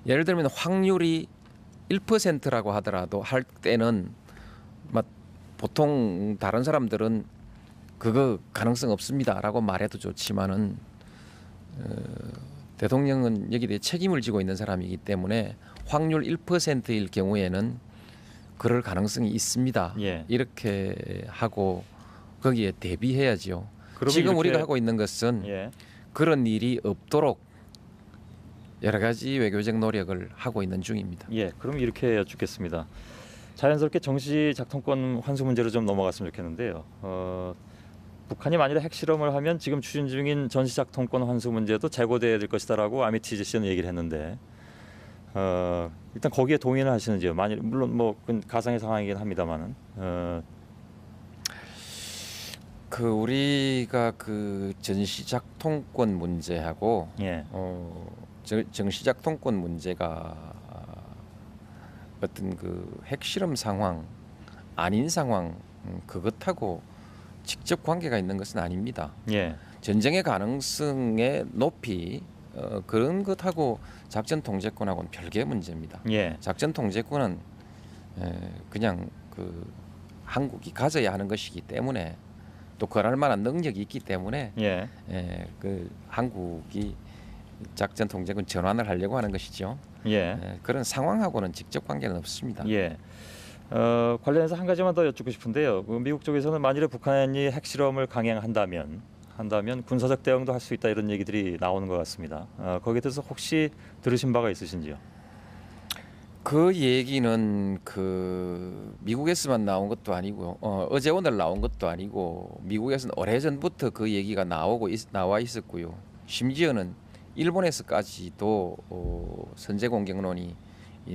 [SPEAKER 2] 예를 들면 확률이 1%라고 하더라도 할 때는 보통 다른 사람들은 그거 가능성 없습니다라고 말해도 좋지만은 대통령은 여기에 대해 책임을 지고 있는 사람이기 때문에 확률 1%일 경우에는 그럴 가능성이 있습니다.
[SPEAKER 1] 예.
[SPEAKER 2] 이렇게 하고 거기에 대비해야죠.
[SPEAKER 1] 그러면
[SPEAKER 2] 지금
[SPEAKER 1] 이렇게-
[SPEAKER 2] 우리가 하고 있는 것은
[SPEAKER 1] 예.
[SPEAKER 2] 그런 일이 없도록 여러 가지 외교적 노력을 하고 있는 중입니다.
[SPEAKER 1] 예, 그럼 이렇게 여쭙겠습니다. 자연스럽게 정시 작동권 환수 문제로 좀 넘어갔으면 좋겠는데요. 북한이 만일에 핵실험을 하면 지금 추진 중인 전시 작동권 환수 문제도 재고돼야 될 것이다라고 아미티즈 씨는 얘기를 했는데 일단 거기에 동의를 하시는지요? 만일 물론 뭐 그건 가상의 상황이긴 합니다만은
[SPEAKER 2] 그 우리가 그 전시 작동권 문제하고
[SPEAKER 1] 예,
[SPEAKER 2] 정시 작동권 문제가 어떤 그 핵실험 상황 아닌 상황 그것하고 직접 관계가 있는 것은 아닙니다.
[SPEAKER 1] 예,
[SPEAKER 2] 전쟁의 가능성의 높이 그런 것하고 작전 통제권하고는 별개의 문제입니다.
[SPEAKER 1] 예,
[SPEAKER 2] 작전 통제권은 그냥 그 한국이 가져야 하는 것이기 때문에 또 그럴 만한 능력이 있기 때문에
[SPEAKER 1] 예,
[SPEAKER 2] 그 한국이 작전 통제권 전환을 하려고 하는 것이죠.
[SPEAKER 1] 예,
[SPEAKER 2] 그런 상황하고는 직접 관계는 없습니다.
[SPEAKER 1] 예. 관련해서 한 가지만 더 여쭙고 싶은데요. 그 미국 쪽에서는 만일에 북한이 핵실험을 강행한다면 군사적 대응도 할 수 있다 이런 얘기들이 나오는 것 같습니다. 거기에 대해서 혹시 들으신 바가 있으신지요?
[SPEAKER 2] 그 얘기는 그 미국에서만 나온 것도 아니고요. 어제 오늘 나온 것도 아니고 미국에서는 오래전부터 그 얘기가 나와 있었고요. 심지어는 일본에서까지도 선제 공격론이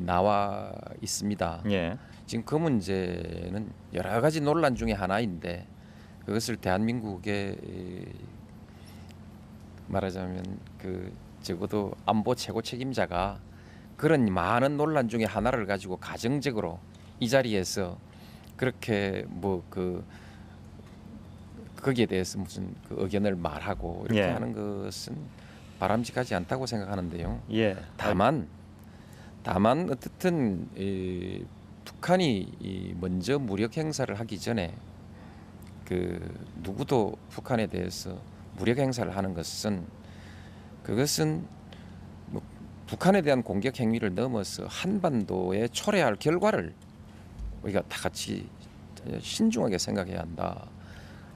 [SPEAKER 2] 나와 있습니다.
[SPEAKER 1] 예,
[SPEAKER 2] 지금 그 문제는 여러 가지 논란 중에 하나인데 그것을 대한민국의 말하자면 그 적어도 안보 최고 책임자가 그런 많은 논란 중에 하나를 가지고 가정적으로 이 자리에서 그렇게 뭐 거기에 대해서 무슨 그 의견을 말하고 이렇게
[SPEAKER 1] 예.
[SPEAKER 2] 하는 것은 바람직하지 않다고 생각하는데요.
[SPEAKER 1] 예.
[SPEAKER 2] 다만 어떻든 북한이 먼저 무력 행사를 하기 전에 그 누구도 북한에 대해서 무력 행사를 하는 그것은 뭐 북한에 대한 공격 행위를 넘어서 한반도에 초래할 결과를 우리가 다 같이 신중하게 생각해야 한다.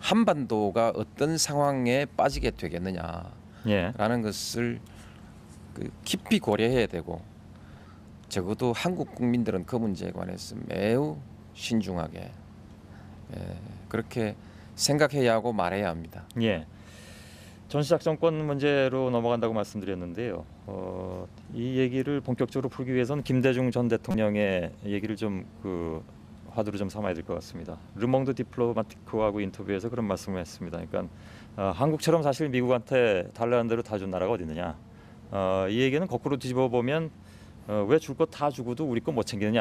[SPEAKER 2] 한반도가 어떤 상황에 빠지게 되겠느냐라는
[SPEAKER 1] 예.
[SPEAKER 2] 것을 깊이 고려해야 되고 적어도 한국 국민들은 그 문제에 관해서 매우 신중하게 그렇게 생각해야 하고 말해야 합니다.
[SPEAKER 1] 예. 전시작전권 문제로 넘어간다고 말씀드렸는데요. 이 얘기를 본격적으로 풀기 위해서는 김대중 전 대통령의 얘기를 좀 화두로 좀 삼아야 될 것 같습니다. 르몽드 디플로마티크하고 인터뷰에서 그런 말씀을 했습니다. 그러니까 한국처럼 사실 미국한테 달라는 대로 다 준 나라가 어디 있느냐. 이 얘기는 거꾸로 뒤집어 보면 왜 줄 거 다 주고도 우리 거 못 챙기느냐.